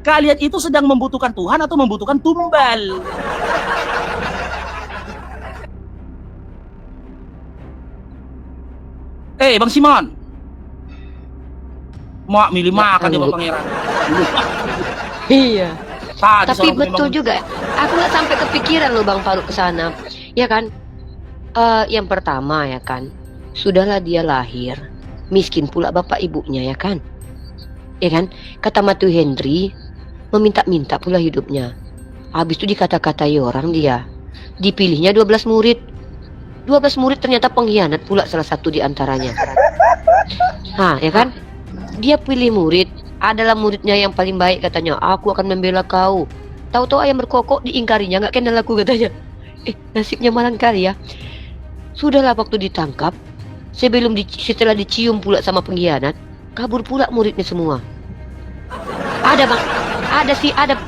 kalian itu sedang membutuhkan Tuhan atau membutuhkan tumbal? Bang Simon, mau milih makan ya Bang Pangeran. Iya. Tadi Tapi seorang betul memang- juga. Aku nggak sampai kepikiran loh Bang Faruk ke sana. Ya kan? Yang pertama ya kan. Sudahlah dia lahir. Miskin pula bapak ibunya ya kan? Ya kan? Kata Matu Hendri, meminta-minta pula hidupnya. Habis itu dikata-katai orang dia. Dipilihnya 12 murid. 12 murid ternyata pengkhianat pula salah satu di antaranya. Nah, ya kan? Dia pilih murid, adalah muridnya yang paling baik katanya. Aku akan membela kau. Tahu-tahu ayam berkokok diingkarinya, nggak kenal aku katanya. Nasibnya malang kali ya. Sudahlah waktu ditangkap, setelah dicium pula sama pengkhianat, kabur pula muridnya semua. Ada Bang,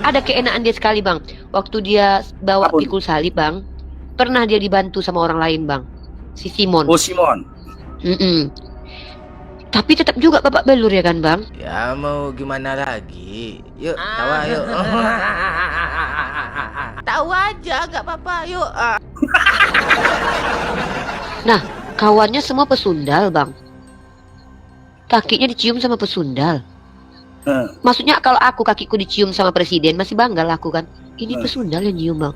ada keenaan dia sekali Bang. Waktu dia bawa Apa? pikul salib Bang, pernah dia dibantu sama orang lain Bang, si Simon. Oh Simon. Tapi tetap juga bapak belur ya kan Bang? Ya mau gimana lagi? Yuk, tawa yuk. Tawa aja, gak apa-apa. Yuk. Nah, kawannya semua pesundal Bang. Kakinya dicium sama pesundal. Maksudnya kalau aku kakiku dicium sama presiden masih bangga lah aku kan. Ini pesundal yang nyium Bang.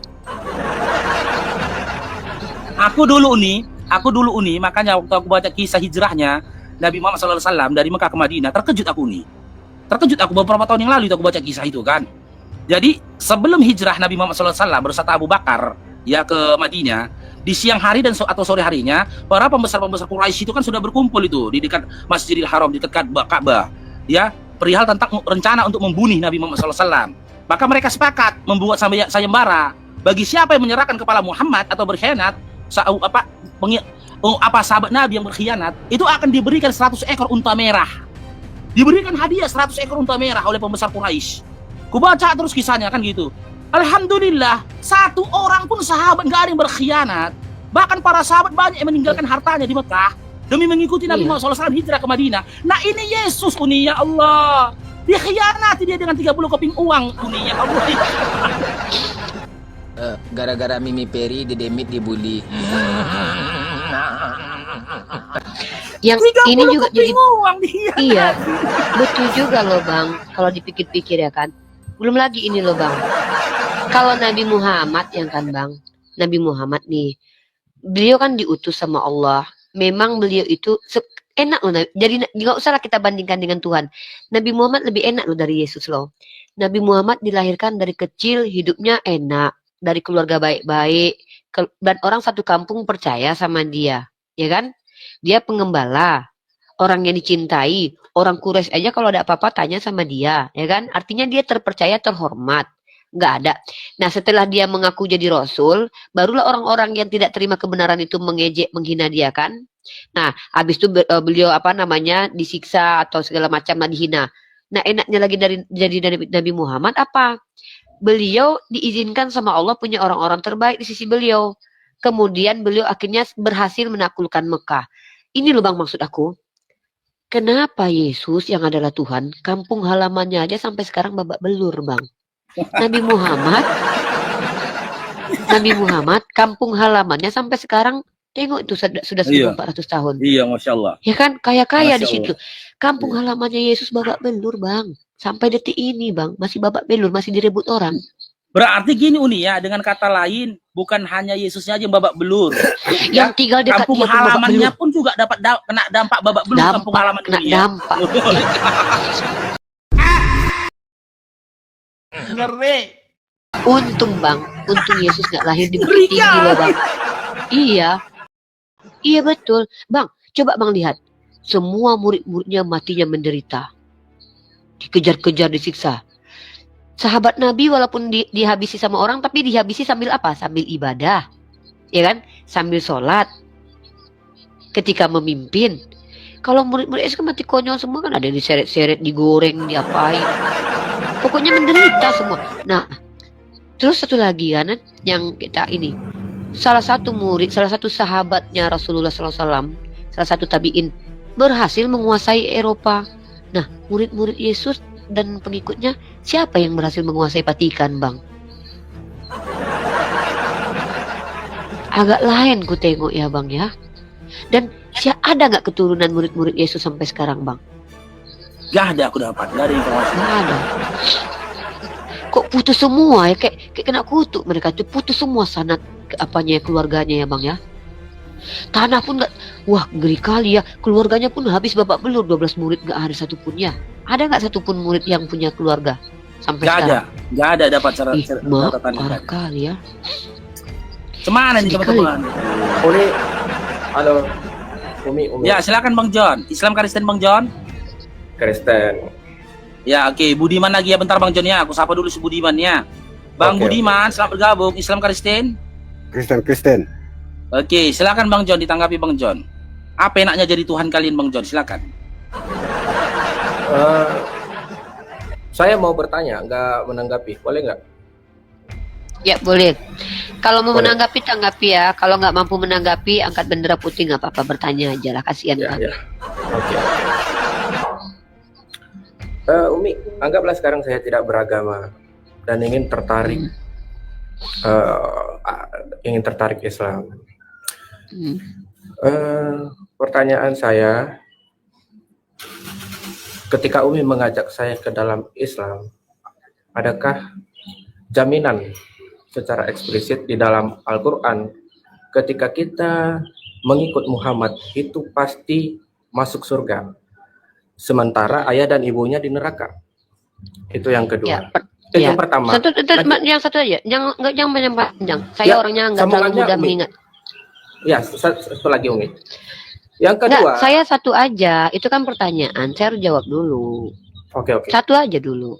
Aku dulu nih, makanya waktu aku baca kisah hijrahnya Nabi Muhammad SAW dari Mekah ke Madinah, terkejut aku beberapa tahun yang lalu itu aku baca kisah itu kan. Jadi sebelum hijrah Nabi Muhammad SAW bersama Abu Bakar ya ke Madinah, di siang hari atau sore harinya, para pembesar-pembesar Quraisy itu kan sudah berkumpul itu di dekat Masjidil Haram, di dekat Ka'bah, ya, perihal tentang rencana untuk membunuh Nabi Muhammad SAW. Maka mereka sepakat membuat sayembara bagi siapa yang menyerahkan kepala Muhammad atau berkhianat, sahabat Nabi yang berkhianat, itu akan diberikan 100 ekor unta merah. Diberikan hadiah 100 ekor unta merah oleh pembesar Quraisy. Kubaca terus kisahnya kan gitu. Alhamdulillah, satu orang pun sahabat gak ada yang berkhianat. Bahkan para sahabat banyak yang meninggalkan hartanya di Mekah demi mengikuti Nabi Muhammad SAW hijrah ke Madinah. Nah ini Yesus uni ya Allah. Dikhianati dia dengan 30 keping uang uni ya Allah. Gara-gara Mimi Peri, Dedemit dibully. Yang ini juga jadi uang dia. iya, betul juga loh Bang. Kalau dipikir-pikir ya kan. Belum lagi ini loh Bang. Kalau Nabi Muhammad yang kan Bang, Nabi Muhammad nih, beliau kan diutus sama Allah. Memang beliau itu enak loh. Jadi nggak usah lah kita bandingkan dengan Tuhan. Nabi Muhammad lebih enak loh dari Yesus loh. Nabi Muhammad dilahirkan dari kecil, hidupnya enak, dari keluarga baik-baik, dan orang satu kampung percaya sama dia, ya kan? Dia pengembala, orang yang dicintai, orang Quraisy aja kalau ada apa-apa tanya sama dia, ya kan? Artinya dia terpercaya, terhormat. Nggak ada. Nah setelah dia mengaku jadi Rasul, barulah orang-orang yang tidak terima kebenaran itu mengejek, menghina dia kan. Nah habis itu beliau disiksa atau segala macam lah dihina. Nah enaknya lagi dari Nabi Muhammad apa? Beliau diizinkan sama Allah punya orang-orang terbaik di sisi beliau. Kemudian beliau akhirnya berhasil menaklukkan Mekah. Ini loh Bang maksud aku. Kenapa Yesus yang adalah Tuhan, kampung halamannya aja sampai sekarang babak belur Bang. Nabi Muhammad, kampung halamannya sampai sekarang tengok itu sudah 1400 tahun. Iya, Masya Allah. Ya kan, kaya-kaya di Masya situ. Kampung halamannya Yesus babak belur Bang. Sampai detik ini Bang, masih babak belur, masih direbut orang. Berarti gini Uni ya, dengan kata lain, bukan hanya Yesusnya aja yang babak belur. Yang tinggal dekat kampung dia pun babak halamannya belur. pun juga dapat kena dampak babak belur kampung halaman Kena Uni ya. dampak. Ngeri. Untung Bang, untung Yesus gak lahir di Bukit Tinggi loh Bang. Iya betul. Bang, coba Bang lihat. Semua murid-muridnya matinya menderita. Dikejar-kejar, disiksa. Sahabat Nabi walaupun dihabisi sama orang, tapi dihabisi sambil apa? Sambil ibadah. Ya kan? Sambil sholat. Ketika memimpin. Kalau murid-murid itu kan mati konyol semua kan. Ada yang diseret-seret, digoreng, diapain. Pokoknya menderita semua. Nah, terus satu lagi kan yang kita ini. Salah satu sahabatnya Rasulullah SAW, salah satu tabi'in, berhasil menguasai Eropa. Nah, murid-murid Yesus dan pengikutnya, siapa yang berhasil menguasai Vatikan, Bang? Agak lain ku tengok ya, Bang ya. Dan ada nggak keturunan murid-murid Yesus sampai sekarang, Bang? Gak ada aku dapat, gak ada informasi. Nggak ada. Kok putus semua ya, kayak kena kutuk mereka tuh, putus semua sanad apanya keluarganya ya, Bang ya. Tanah pun nggak, wah ngeri kali ya, keluarganya pun habis babak belur, 12 murid nggak ada satupun ya. Ada nggak satupun murid yang punya keluarga sampai Gak sekarang? gak ada dapat Ih, Mak, catatan. parah kali ya. Cemana nih Sedih teman-teman? Umi, halo, Umi. Ya silakan Bang John. Islam Kristen Bang John. Kristen. Ya oke, Budiman lagi ya bentar Bang John ya. Aku sapa dulu si Budiman ya. Bang Oke, Budiman, selamat bergabung. Islam Kristen. Kristen. Oke, silakan Bang John, ditanggapi Bang John. Apa enaknya jadi Tuhan kalian Bang John? Silakan. Eh, saya mau bertanya, nggak menanggapi, boleh nggak? Ya boleh. Kalau mau Boleh. menanggapi tanggapi ya. Kalau nggak mampu menanggapi, angkat bendera putih nggak apa-apa, bertanya aja lah, kasihan Ya, kan. ya. Oke. Umi, anggaplah sekarang saya tidak beragama dan ingin tertarik, ingin tertarik Islam. Hmm. Pertanyaan saya, ketika Umi mengajak saya ke dalam Islam, adakah jaminan secara eksplisit di dalam Al-Quran ketika kita mengikut Muhammad itu pasti masuk surga, sementara ayah dan ibunya di neraka? Itu yang kedua. Ya, Itu ya. yang pertama. Yang satu aja, jangan panjang. Saya Ya, orangnya nggak terlalu sambungannya, mudah Umi. mengingat. Ya, satu lagi Umi. Yang Nggak, kedua, saya satu aja. Itu kan pertanyaan. Saya harus jawab dulu. oke. Satu aja dulu.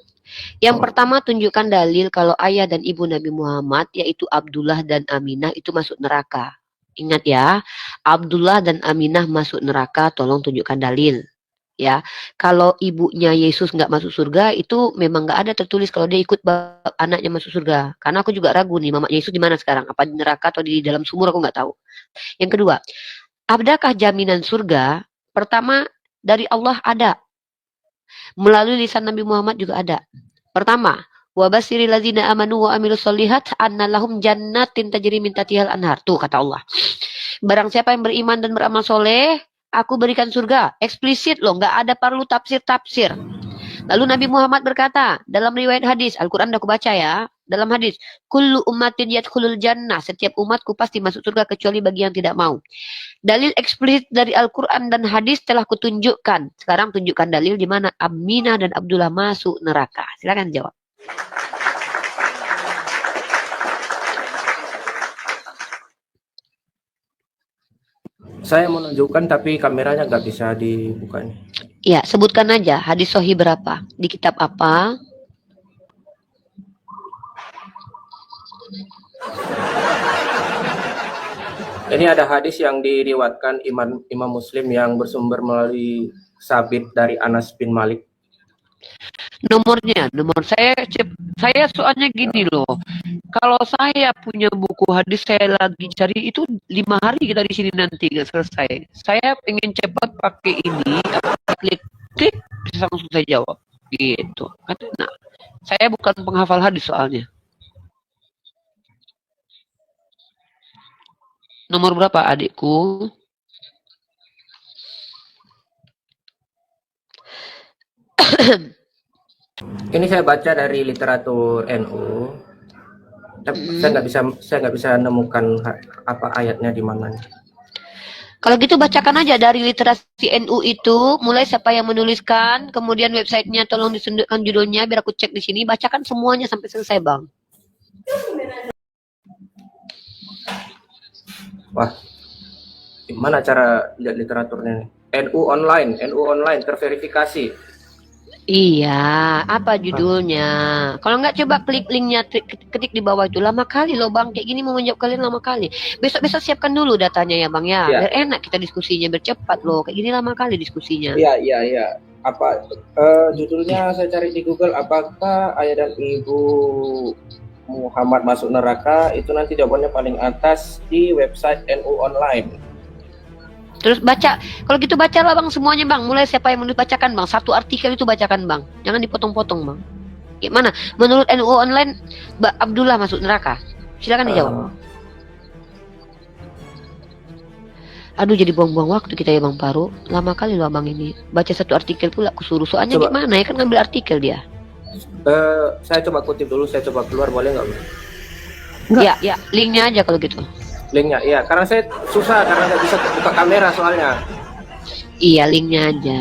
Yang pertama, tunjukkan dalil kalau ayah dan ibu Nabi Muhammad, yaitu Abdullah dan Aminah, itu masuk neraka. Ingat ya, Abdullah dan Aminah masuk neraka, tolong tunjukkan dalil. Ya, kalau ibunya Yesus nggak masuk surga, itu memang nggak ada tertulis kalau dia ikut anaknya masuk surga. Karena aku juga ragu nih, mama Yesus di mana sekarang? Apa di neraka atau di dalam sumur, aku nggak tahu. Yang kedua, adakah jaminan surga? Pertama, dari Allah ada. Melalui lisan Nabi Muhammad juga ada. Pertama, wa basyiril ladzina amanu wa amilus solihat anna lahum jannatin tajri min tahtihal anhar. Tuh kata Allah. Barang siapa yang beriman dan beramal soleh, aku berikan surga. Eksplisit loh, nggak ada perlu tafsir-tafsir. Lalu Nabi Muhammad berkata, dalam riwayat hadis, Al-Quran udah aku baca ya, dalam hadis, kullu ummatin yadkhulul jannah, setiap umatku pasti masuk surga kecuali bagi yang tidak mau. Dalil eksplisit dari Al-Quran dan hadis telah kutunjukkan. Sekarang tunjukkan dalil di mana Aminah dan Abdullah masuk neraka. Silakan jawab. saya menunjukkan tapi kameranya nggak bisa dibuka nih. Ya, sebutkan aja hadis sahih berapa, di kitab apa. Ini ada hadis yang diriwatkan Imam Muslim yang bersumber melalui Sabit dari Anas bin Malik. Nomor saya soalnya gini loh. Kalau saya punya buku hadis saya lagi cari itu 5 hari kita di sini nanti nggak selesai. Saya pengen cepat pakai ini, klik bisa langsung saya jawab. Gitu. Nah, saya bukan penghafal hadis soalnya. Nomor berapa adikku? Ini saya baca dari literatur NU. Tapi saya nggak bisa nemukan apa ayatnya di mana. Kalau gitu bacakan aja dari literasi NU itu, mulai siapa yang menuliskan, kemudian websitenya tolong disundukkan judulnya biar aku cek di sini, bacakan semuanya sampai selesai, Bang. Wah, gimana cara lihat literaturnya nih? NU online terverifikasi. Iya, apa judulnya? Kalau nggak coba klik linknya, ketik di bawah itu. Lama kali loh Bang, kayak gini mau menjawab kalian lama kali. Besok-besok siapkan dulu datanya ya Bang ya, Ya. biar enak kita diskusinya, biar cepat loh. Kayak gini lama kali diskusinya. Iya. Apa judulnya saya cari di Google, apakah ayah dan ibu Muhammad masuk neraka? Itu nanti jawabannya paling atas di website NU online. Terus baca, kalau gitu bacalah bang semuanya bang. Mulai siapa yang menulis bacakan bang. Satu artikel itu bacakan bang. Jangan dipotong-potong bang. Gimana? Menurut NU Online, Mbak Abdullah masuk neraka? Silakan dijawab. Aduh jadi buang-buang waktu kita ya Bang Paru. Lama kali loh abang ini. Baca satu artikel pula aku suruh. Soalnya Coba. gimana ya kan ngambil artikel dia. Saya coba kutip dulu, saya coba keluar, boleh nggak? Ya, ya, linknya aja kalau gitu. Linknya, iya. Karena saya susah, karena nggak bisa buka kamera soalnya. Iya, linknya aja.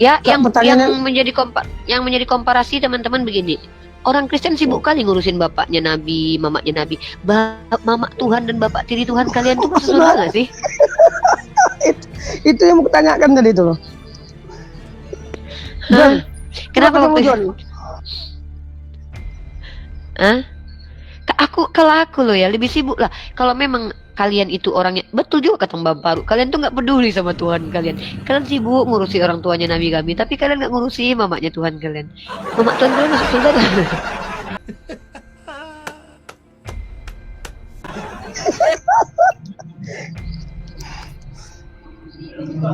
Ya, Kak, yang menjadi komparasi teman-teman begini. Orang Kristen sibuk kali ngurusin bapaknya Nabi, mamaknya Nabi. Mamak Tuhan dan bapak tiri Tuhan kalian tuh masuk surga nggak sih? Itu yang mau kutanyakan tadi itu loh. Hah? Kenapa kamu waktu John? Hah? Kalau aku loh ya lebih sibuk lah. Kalau memang kalian itu orangnya betul juga kata Mbak Paru. Kalian tuh nggak peduli sama Tuhan kalian. Kalian sibuk ngurusi orang tuanya Nabi kami, tapi kalian nggak ngurusi mamaknya Tuhan kalian. Mamak Tuhan kalian masuk surga kan?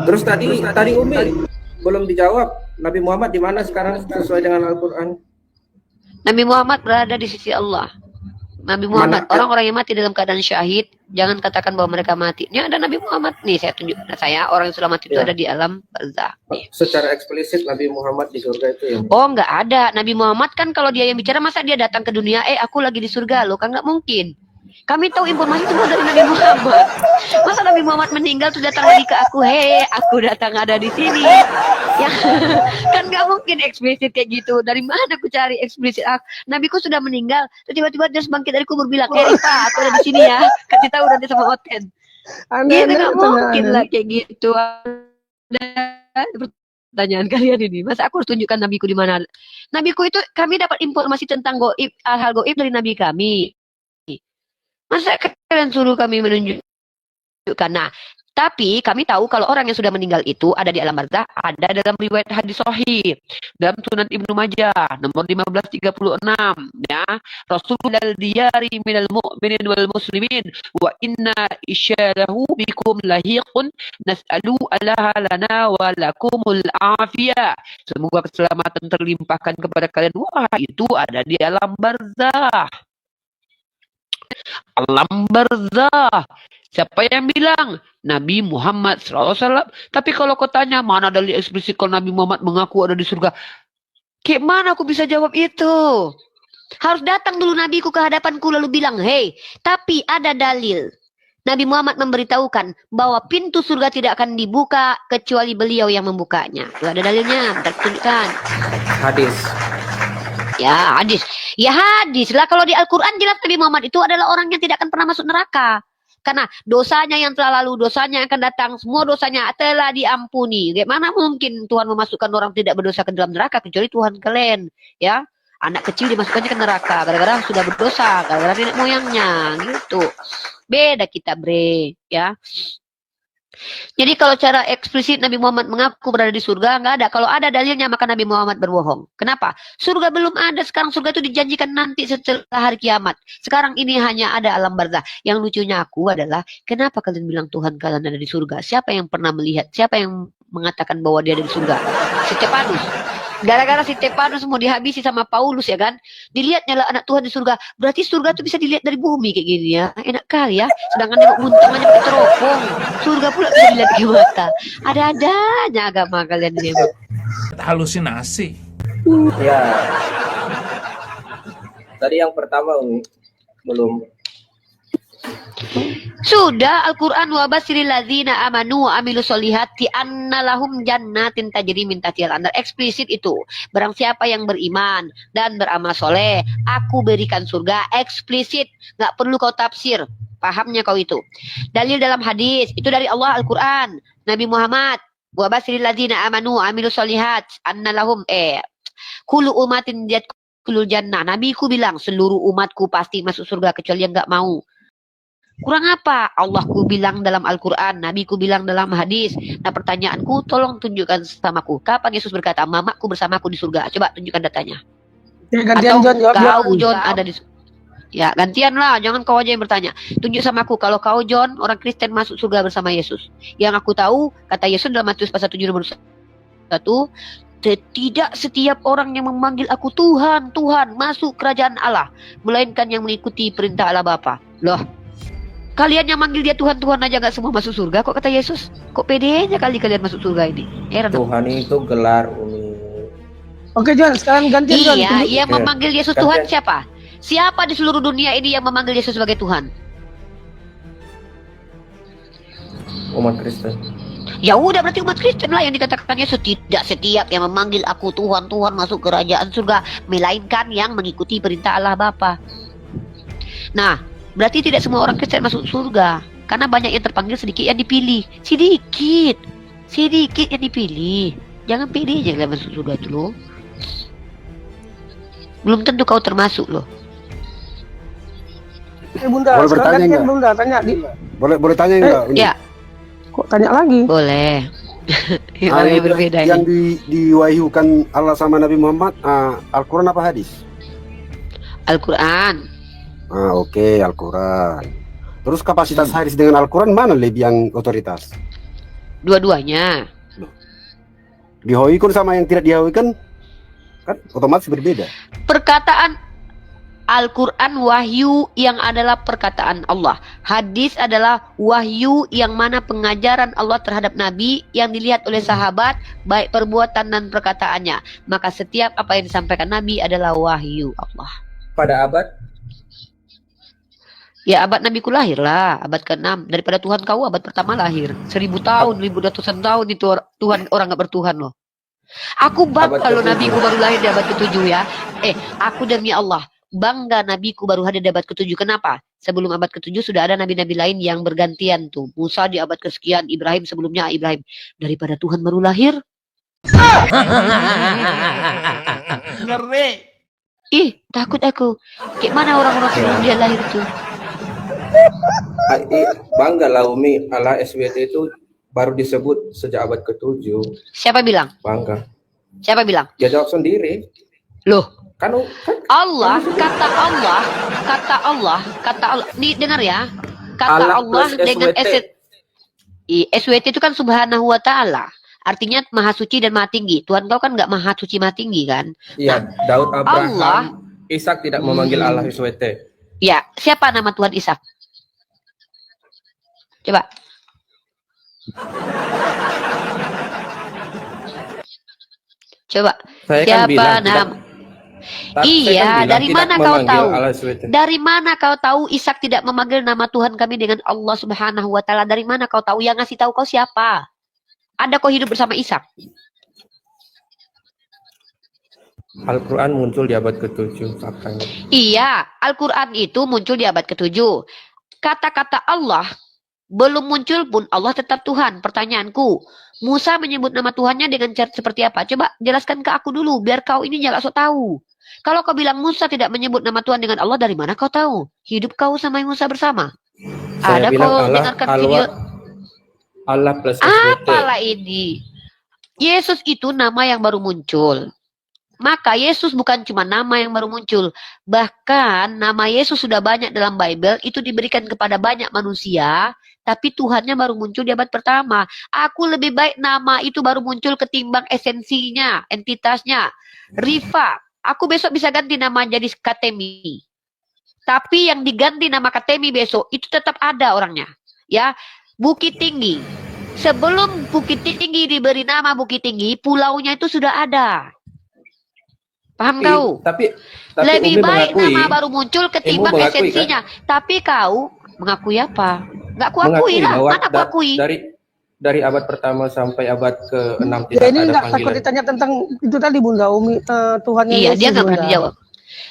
Terus tadi Umi belum dijawab. Nabi Muhammad di mana sekarang sesuai dengan Al-Qur'an? Nabi Muhammad berada di sisi Allah. Nabi Muhammad, Mana? orang-orang yang mati dalam keadaan syahid, jangan katakan bahwa mereka mati. Ini ada Nabi Muhammad nih, saya tunjukkan orang yang sudah mati itu Ya. ada di alam barzakh. Nih. Secara eksplisit Nabi Muhammad di surga itu ya. Oh, nggak ada. Nabi Muhammad kan kalau dia yang bicara, masa dia datang ke dunia, aku lagi di surga loh, kan nggak mungkin. Kami tahu informasi itu dari Nabi Muhammad. Masa Nabi Muhammad meninggal tuh datang lagi ke aku, aku datang ada di sini. Ya, kan nggak mungkin eksplisit kayak gitu. Dari mana aku cari eksplisit? Nabiku sudah meninggal, terus tiba-tiba dia bangkit dari kubur bilang, Rifa, aku ada di sini ya. Kasih tahu nanti sama Oten. Gitu nggak mungkin lah kayak gitu. Ada pertanyaan kalian ini. Masa aku harus tunjukkan nabiku di mana? Nabiku itu kami dapat informasi tentang goib, hal goib dari nabi kami. Masa kalian suruh kami menunjukkan? Nah, tapi kami tahu kalau orang yang sudah meninggal itu ada di alam barzakh, ada dalam riwayat hadis sahih dalam Sunan Ibnu Majah nomor 1536 ya. Rasulullah diyari minal mu'minin wal muslimin wa inna isyarahu bikum lahiqun nas'alu alaha lana wa lakumul afiyah. Semoga keselamatan terlimpahkan kepada kalian. Wah, itu ada di alam barzakh. Alam barzakh. Siapa yang bilang? Nabi Muhammad SAW. Tapi kalau kau tanya, mana dalil eksplisit kalau Nabi Muhammad mengaku ada di surga? Kayak mana aku bisa jawab itu? Harus datang dulu nabiku ke hadapanku lalu bilang, tapi ada dalil. Nabi Muhammad memberitahukan bahwa pintu surga tidak akan dibuka kecuali beliau yang membukanya. Itu ada dalilnya, tertunjukkan. Hadis. Ya hadis. Ya hadis lah, kalau di Al-Quran jelas Nabi Muhammad itu adalah orang yang tidak akan pernah masuk neraka. Karena dosanya yang telah lalu, dosanya yang akan datang, semua dosanya telah diampuni. Bagaimana mungkin Tuhan memasukkan orang tidak berdosa ke dalam neraka kecuali Tuhan kalian, ya? Anak kecil dimasukkannya ke neraka gara-gara sudah berdosa, gara-gara nenek moyangnya, gitu. Beda kita, bre, ya. Jadi kalau cara eksplisit Nabi Muhammad mengaku berada di surga, nggak ada. Kalau ada dalilnya maka Nabi Muhammad berbohong. Kenapa? Surga belum ada. Sekarang surga itu dijanjikan nanti setelah hari kiamat. Sekarang ini hanya ada alam barzakh. Yang lucunya aku adalah, kenapa kalian bilang Tuhan kalian ada di surga? Siapa yang pernah melihat? Siapa yang mengatakan bahwa dia ada di surga? Stefanus. Gara-gara si Stefanus mau dihabisi sama Paulus ya kan, dilihatnya lah anak Tuhan di surga. Berarti surga itu bisa dilihat dari bumi kayak gini ya, enak kali ya. Sedangkan nengok buntung aja pakai teropong, surga pula bisa dilihat di mata. Ada-adanya agama kalian ini. Halusinasi. Ya. Tadi yang pertama Umi belum. Sudah Al-Quran wa basiril ladzina amanu wa amilus solihati anna lahum jannatin tajri min tahtihal anhar. Eksplisit itu. Barang siapa yang beriman dan beramal soleh, aku berikan surga. Eksplisit, nggak perlu kau tafsir. Pahamnya kau itu. Dalil dalam hadis itu dari Allah Al-Quran. Nabi Muhammad wa basiril ladzina amanu wa amilus solihat anna lahum kullu umatin yadkhulul jannah. Nabiku bilang seluruh umatku pasti masuk surga kecuali yang nggak mau. Kurang apa? Allahku bilang dalam Al-Quran, Nabiku bilang dalam hadis. Nah pertanyaanku, tolong tunjukkan samaku. Kapan Yesus berkata, mamaku bersamaku di surga? Coba tunjukkan datanya. Gantian Atau John jawab. kau John ada di surga. Ya, gantian lah. Jangan kau aja yang bertanya. Tunjuk sama aku. Kalau kau, John, orang Kristen masuk surga bersama Yesus. Yang aku tahu, kata Yesus dalam Matius pasal 7 nomor 1, tidak setiap orang yang memanggil aku Tuhan, Tuhan, masuk kerajaan Allah. Melainkan yang mengikuti perintah Allah Bapa. Loh, kalian yang manggil dia Tuhan, Tuhan aja gak semua masuk surga kok, kata Yesus. Kok pedenya kali kalian masuk surga ini? Heran. Tuhan itu gelar, Umi. Oke John, sekarang gantian John. Iya, yang Ya. memanggil Yesus Gantian. Tuhan siapa? Siapa di seluruh dunia ini yang memanggil Yesus sebagai Tuhan? Umat Kristen. Ya udah, berarti umat Kristen lah yang dikatakan Yesus. Tidak setiap yang memanggil aku Tuhan, Tuhan masuk kerajaan surga, melainkan yang mengikuti perintah Allah Bapa. Nah, berarti tidak semua orang Kristen masuk surga, karena banyak yang terpanggil, sedikit yang dipilih. Sedikit yang dipilih. Jangan pede aja kalian masuk surga itu loh. Belum tentu kau termasuk loh. Bunda, Boleh sekarang bertanya gantian nggak? Bunda, tanya di. Boleh tanya enggak? Ya, Kok tanya lagi? boleh. Orangnya berbeda yang ini. diwahyukan Allah sama Nabi Muhammad, Al-Quran apa hadis? Al-Quran. Oke, Al-Quran. Terus kapasitas hadis dengan Al-Quran mana lebih yang otoritas? Dua-duanya. Dihawikan sama yang tidak dihawikan kan otomatis berbeda. Perkataan Al-Quran wahyu yang adalah perkataan Allah. Hadis adalah wahyu yang mana pengajaran Allah terhadap Nabi yang dilihat oleh sahabat, baik perbuatan dan perkataannya. Maka setiap apa yang disampaikan Nabi adalah wahyu Allah. Pada abad Ya, abad Nabiku lahir lah, abad ke-6. Daripada Tuhan kau abad pertama lahir. 1000 tahun, 1200 tahun itu Tuhan, orang gak bertuhan loh. Aku bangga Abad kalau ke-7. Nabiku baru lahir di abad ke-7 ya. Aku demi Allah bangga Nabiku baru hadir di abad ke-7. Kenapa? Sebelum abad ke-7 sudah ada nabi-nabi lain yang bergantian tuh. Musa di abad kesekian, Ibrahim sebelumnya Ibrahim. Daripada Tuhan baru lahir. Ngeri. Ih, takut aku. Kayak mana orang-orang sebelum dia lahir tuh? bangga lah Umi, ala SWT itu baru disebut sejak abad ke-7. Siapa bilang? Bangga. Siapa bilang? Dia jawab sendiri. Loh, Kan Allah, kata Allah. Nih dengar ya. Kata Allah Allah plus dengan SWT. SWT itu kan subhanahu wa ta'ala. Artinya maha suci dan maha tinggi. Tuhan kau kan nggak maha suci maha tinggi kan? Iya, Daud Abraham, Allah. Ishak tidak memanggil Allah SWT. Ya, siapa nama Tuhan Ishak? Coba. Coba. Saya kan Siapa bilang nama? saya Iya, kan bilang dari tidak mana kau memanggil tahu? Allah SWT. Dari mana kau tahu Ishak tidak memanggil nama Tuhan kami dengan Allah Subhanahu wa taala? Dari mana kau tahu? Yang ngasih tahu kau siapa? Ada kau hidup bersama Ishak? Al-Quran muncul di abad ke-7 faktanya. Iya, Al-Quran itu muncul di abad ke-7. Kata-kata Allah belum muncul pun Allah tetap Tuhan. Pertanyaanku, Musa menyebut nama Tuhannya dengan cara seperti apa? Coba jelaskan ke aku dulu, biar kau ini jangan sok tahu. Kalau kau bilang Musa tidak menyebut nama Tuhan dengan Allah, dari mana kau tahu? Hidup kau sama Musa bersama? Saya Ada bilang kau Allah, dengarkan video? Allah plus SWT. Apalah ini? Yesus itu nama yang baru muncul. Maka Yesus bukan cuma nama yang baru muncul. Bahkan nama Yesus sudah banyak dalam Bible. Itu diberikan kepada banyak manusia. Tapi Tuhannya baru muncul di abad pertama. Aku lebih baik nama itu baru muncul ketimbang esensinya, entitasnya. Rifa. Aku besok bisa ganti nama jadi Katemi. Tapi yang diganti nama Katemi besok itu tetap ada orangnya. Ya, Bukit Tinggi. Sebelum Bukit Tinggi diberi nama Bukit Tinggi, pulaunya itu sudah ada. Paham kau? Tapi Lebih Umi baik mengakui, nama baru muncul ketimbang mengakui, kan? esensinya. Tapi kau mengakui apa? Nggak kuakui lah. bahwa Mana kuakui? dari abad pertama sampai abad ke-6 tidak Ya ini ada nggak takut panggilan. ditanya tentang itu tadi Bunda Umi, Tuhannya Iya, Yesus, dia nggak Bunda. berani jawab.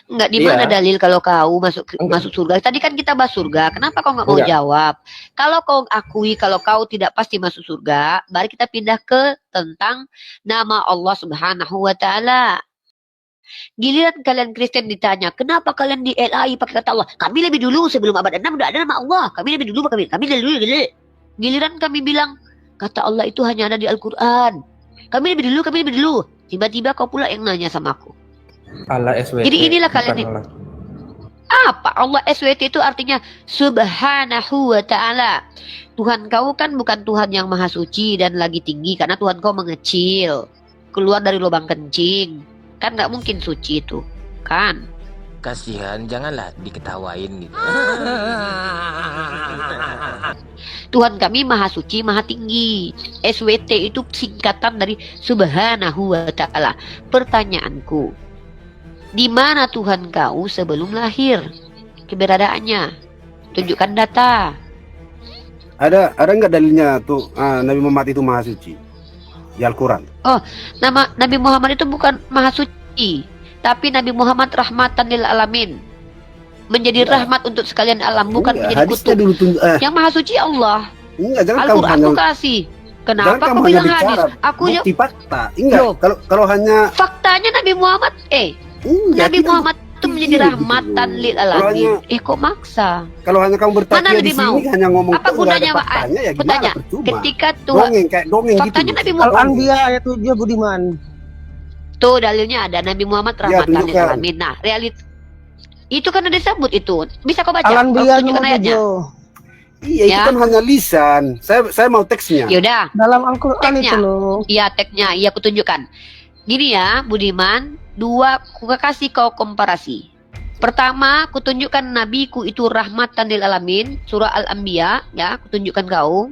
Nggak, di Iya. mana dalil kalau kau masuk Enggak. masuk surga? Tadi kan kita bahas surga. Kenapa kau nggak mau Enggak. jawab? Kalau kau akui kalau kau tidak pasti masuk surga, baru kita pindah ke tentang nama Allah Subhanahu wa taala. Giliran kalian Kristen ditanya, kenapa kalian di LAI pakai kata Allah? Kami lebih dulu sebelum abad 6 udah ada nama Allah. Kami lebih dulu, kami lebih dulu. Giliran kami bilang, kata Allah itu hanya ada di Al-Quran. Kami lebih dulu. Tiba-tiba kau pula yang nanya sama aku. Allah SWT. Jadi inilah bukan kalian ini. Allah. Apa? Allah SWT itu artinya Subhanahu wa ta'ala. Tuhan kau kan bukan Tuhan yang maha suci dan lagi tinggi, karena Tuhan kau mengecil, keluar dari lubang kencing. Kan nggak mungkin suci itu, kan? Kasihan, janganlah diketawain gitu. Tuhan kami maha suci, maha tinggi. SWT itu singkatan dari Subhanahu wa ta'ala. Pertanyaanku, di mana Tuhan kau sebelum lahir? Keberadaannya. Tunjukkan data. Ada nggak dalilnya tuh Nabi Muhammad itu maha suci di Al-Quran? Nama Nabi Muhammad itu bukan maha suci, tapi Nabi Muhammad rahmatan lil alamin. Menjadi rahmat untuk sekalian alam, bukan menjadi Hadisnya kutub. dulu Yang maha suci Allah. Enggak, jangan kamu Al-Quran hanya aku kasih. Kenapa jangan kau kamu hanya bilang bicara hadis? Aku ya, bukti fakta. Enggak, Loh. kalau hanya faktanya Nabi Muhammad enggak, Nabi kita Muhammad itu menjadi gitu rahmatan loh. lil Kalau alamin. hanya- Kok maksa? kalau hanya kamu Mana bertanya di lebih sini mau? hanya ngomong Apa tok, nggak ada gunanya, Pak? faktanya ya Aku gimana, tanya, percuma. ketika Tuhan Dongeng kayak dongeng faktanya gitu. Nabi Muhammad Al-Anbiya ayat 7 Budiman. tuh dalilnya ada Nabi Muhammad Ya, rahmatan lil tunjukkan. alamin. Nah, itu kan ada disebut itu. Bisa kau baca? Al-Anbiya Kau tunjukkan nomor ayatnya. 7. Iya, itu Ya. kan hanya lisan. Saya mau teksnya. Yaudah, Dalam Al-Quran Teksnya. itu loh. iya tagnya, iya aku tunjukkan. Gini ya, Budiman, dua aku kasih kau komparasi. Pertama, aku tunjukkan nabiku itu rahmatan lil alamin, surah Al-Anbiya, ya, aku tunjukkan kau.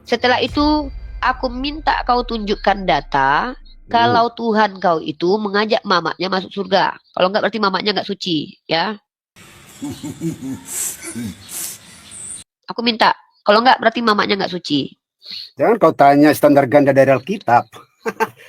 Setelah itu, aku minta kau tunjukkan data kalau Tuhan kau itu mengajak mamaknya masuk surga. Kalau enggak berarti mamaknya enggak suci, ya. Aku minta, kalau enggak berarti mamaknya enggak suci. Jangan kau tanya standar ganda dari Alkitab.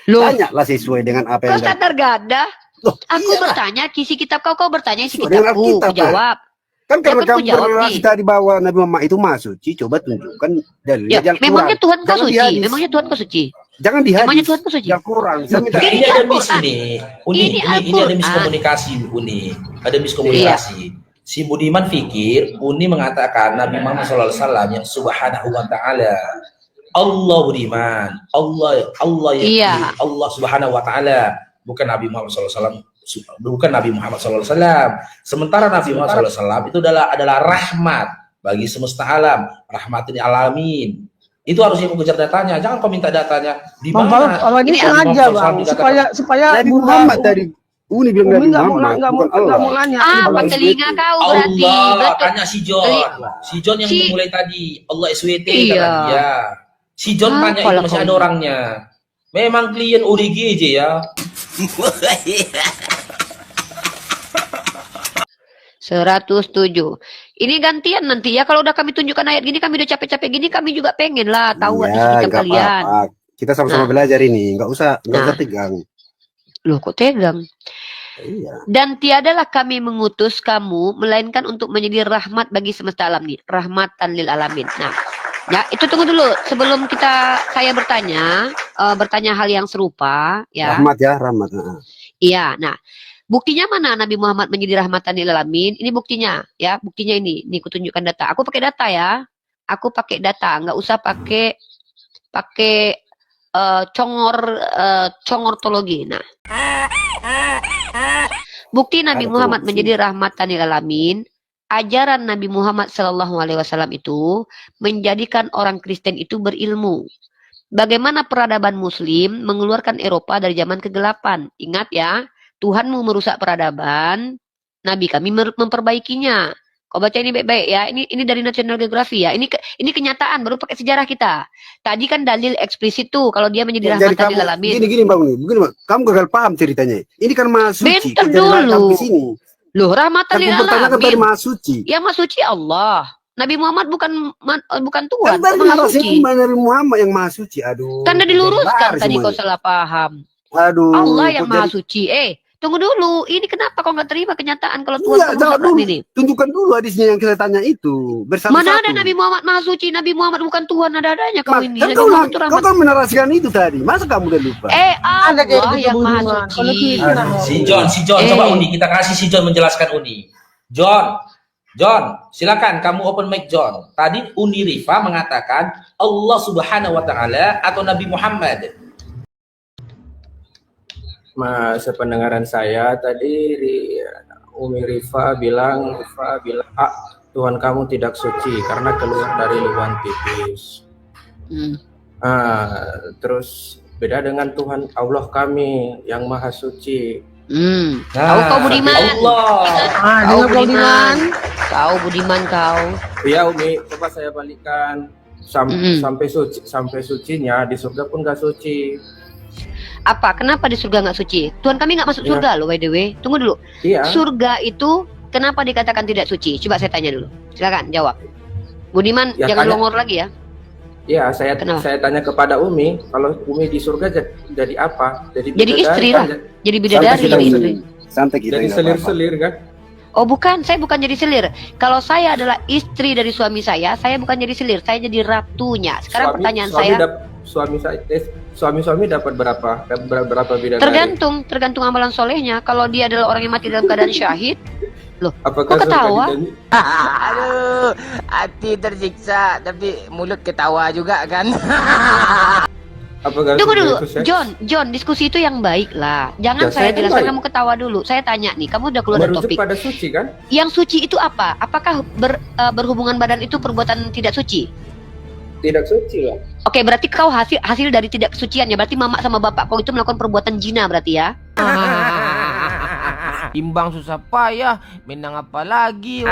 Loh, Tanyalah sesuai dengan apa kau yang standar ganda? Loh, Aku iyalah. bertanya kisi kitab kau, kau bertanya isi Sesuai dengan kitabku. Alkitab, Aku jawab. Kan karena kan kamu ku jawab berrelasi nih. tadi bahwa Nabi Muhammad itu maha suci, coba tunjukkan dalilnya Ya, di Al-Quran. memangnya Tuhan kau Jangan di suci? hadis. Memangnya Tuhan kau suci? Jangan di Memangnya hadis, Tuhan kau suci? di Al-Quran. Saya minta Ini ada miss ini. Uni, Ini ini ada Al-Quran. miskomunikasi, Uni. Ada miskomunikasi. Si Budiman pikir Uni mengatakan Nabi Muhammad SAW yang subhanahu wa ta'ala. Allah Budiman. Allah Iya. Allah subhanahu wa ta'ala. Bukan Nabi Muhammad SAW. Bukan Nabi Muhammad SAW. Sementara Nabi Muhammad SAW itu adalah rahmat bagi semesta alam. Rahmatin alamin. Itu harus yang kejar datanya. Jangan kau minta datanya. Di Bang mana? Farouk, Allah ini Ini sengaja Al-Quran bang, dikatakan. supaya Nabi Buddha- Muhammad tadi. Uni bilang Nabi Umi Muhammad, bukan nggak Allah. mau nanya. Ah, Allah telinga SWT. kau berarti. Allah, Betul. tanya si John. Si John yang Si- memulai tadi. Allah SWT Iya. kata dia. Si John Ah, tanya kalau itu masih kau- ada orangnya. Memang klien origi aja ya. 107. Ini gantian nanti ya. Kalau udah kami tunjukkan ayat gini, kami udah capek-capek gini, kami juga pengen lah tahu hadis Ya, kitab nggak kalian. apa-apa. Kita sama-sama Nah. belajar ini, nggak usah Nah. tegang. Loh, kok tegang? Iya. Dan tiadalah kami mengutus kamu melainkan untuk menjadi rahmat bagi semesta alam nih, rahmatan lil alamin. Nah, ya itu tunggu dulu sebelum saya bertanya hal yang serupa ya. Rahmat ya, rahmat. Nah. Iya, nah buktinya mana Nabi Muhammad menjadi rahmatan lil alamin? Ini buktinya ya, buktinya ini. Nih aku tunjukkan data. Aku pakai data ya. Aku pakai data, nggak usah pakai congortologi. Nah, bukti Nabi Ada Muhammad korupsi. menjadi rahmatan lil alamin. Ajaran Nabi Muhammad SAW itu menjadikan orang Kristen itu berilmu. Bagaimana peradaban Muslim mengeluarkan Eropa dari zaman kegelapan? Ingat ya, Tuhanmu merusak peradaban, Nabi kami memperbaikinya. Kau baca ini baik-baik ya. Ini dari National Geography ya. Ini kenyataan baru pakai sejarah kita. Tadi kan dalil eksplisit tuh kalau dia menjadi Jadi rahmatan kamu lil alamin. gini Bang Uni, begini Bang. Kamu gagal paham ceritanya. Ini kan maha suci. Bentar Kita jadi dulu. di sini. Loh, rahmatan Kan lil mempertanyakan tadi alamin. maha suci. Yang maha suci Allah. Nabi Muhammad bukan Tuhan, Kan tadi maha narasi suci. Nabi Muhammad yang maha suci. Aduh. Kan udah diluruskan benar tadi kau semuanya. salah paham. Aduh. Allah yang kok maha jadi- suci. Tunggu dulu. Ini kenapa kau nggak terima kenyataan kalau Tuhan Iya, kamu jangan merusak dulu. ini? Tunjukkan dulu hadisnya yang kita tanya itu. Bersatu-satu. Mana ada Nabi Muhammad maha suci? Nabi Muhammad bukan Tuhan, ada-adanya kau ini. Kan Nabi kau, Muhammad itu kau rahmat. kan menarasikan itu tadi. Masa kamu udah lupa? Ada kayak Allah gitu yang maha Budiman. Kalau suci. gitu nah. Si John coba Eh. Uni, kita kasih si John menjelaskan Uni. John, silakan kamu open mic John. Tadi Uni Rifa mengatakan Allah Subhanahu wa taala atau Nabi Muhammad. Mas, sependengaran saya tadi Umi Rifa bilang, ah, Tuhan kamu tidak suci karena keluar dari lubang tipis. Terus beda dengan Tuhan Allah kami yang maha suci. Tahu kau Budiman? Dengar kau Budiman. Kau Budiman kau. Iya Umi, coba saya balikan. Sampai sucinya di surga pun gak suci. Apa? Kenapa di surga nggak suci? Tuhan kami nggak masuk surga loh, by the way. Tunggu dulu. Iya. Surga itu kenapa dikatakan tidak suci? Coba saya tanya dulu. Silakan jawab. Budiman, Ya, jangan tanya. longor lagi ya. Iya, saya Kenapa? tanya kepada Umi, kalau Umi di surga jadi apa? Jadi bidadari istri kan? lah. Jadi bidadari, kita jadi ini. istri. Santai kita Jadi nggak apa-apa. selir-selir kan? Oh bukan, saya bukan jadi selir. Kalau saya adalah istri dari suami saya bukan jadi selir, saya jadi ratunya. Sekarang pertanyaan saya, Suami dapat berapa? Berapa bidadari? tergantung amalan solehnya. Kalau dia adalah orang yang mati dalam keadaan syahid, Apakah kok ketawa? surga dijanji? Aduh, hati tersiksa tapi mulut ketawa juga kan. Apakah tunggu surga dulu, itu seks? John, diskusi itu yang baik lah. Jangan Ya, saya saya kan jelaskan, baik. kamu ketawa dulu. Saya tanya nih, kamu udah keluar dari Merujuk topik. pada suci kan? Yang suci itu apa? Apakah berhubungan badan itu perbuatan tidak suci? Tidak suci lah. Oke, berarti kau hasil dari tidak kesuciannya. Berarti mama sama bapak kau itu melakukan perbuatan zina berarti ya? Timbang susah payah, menang apa lagi?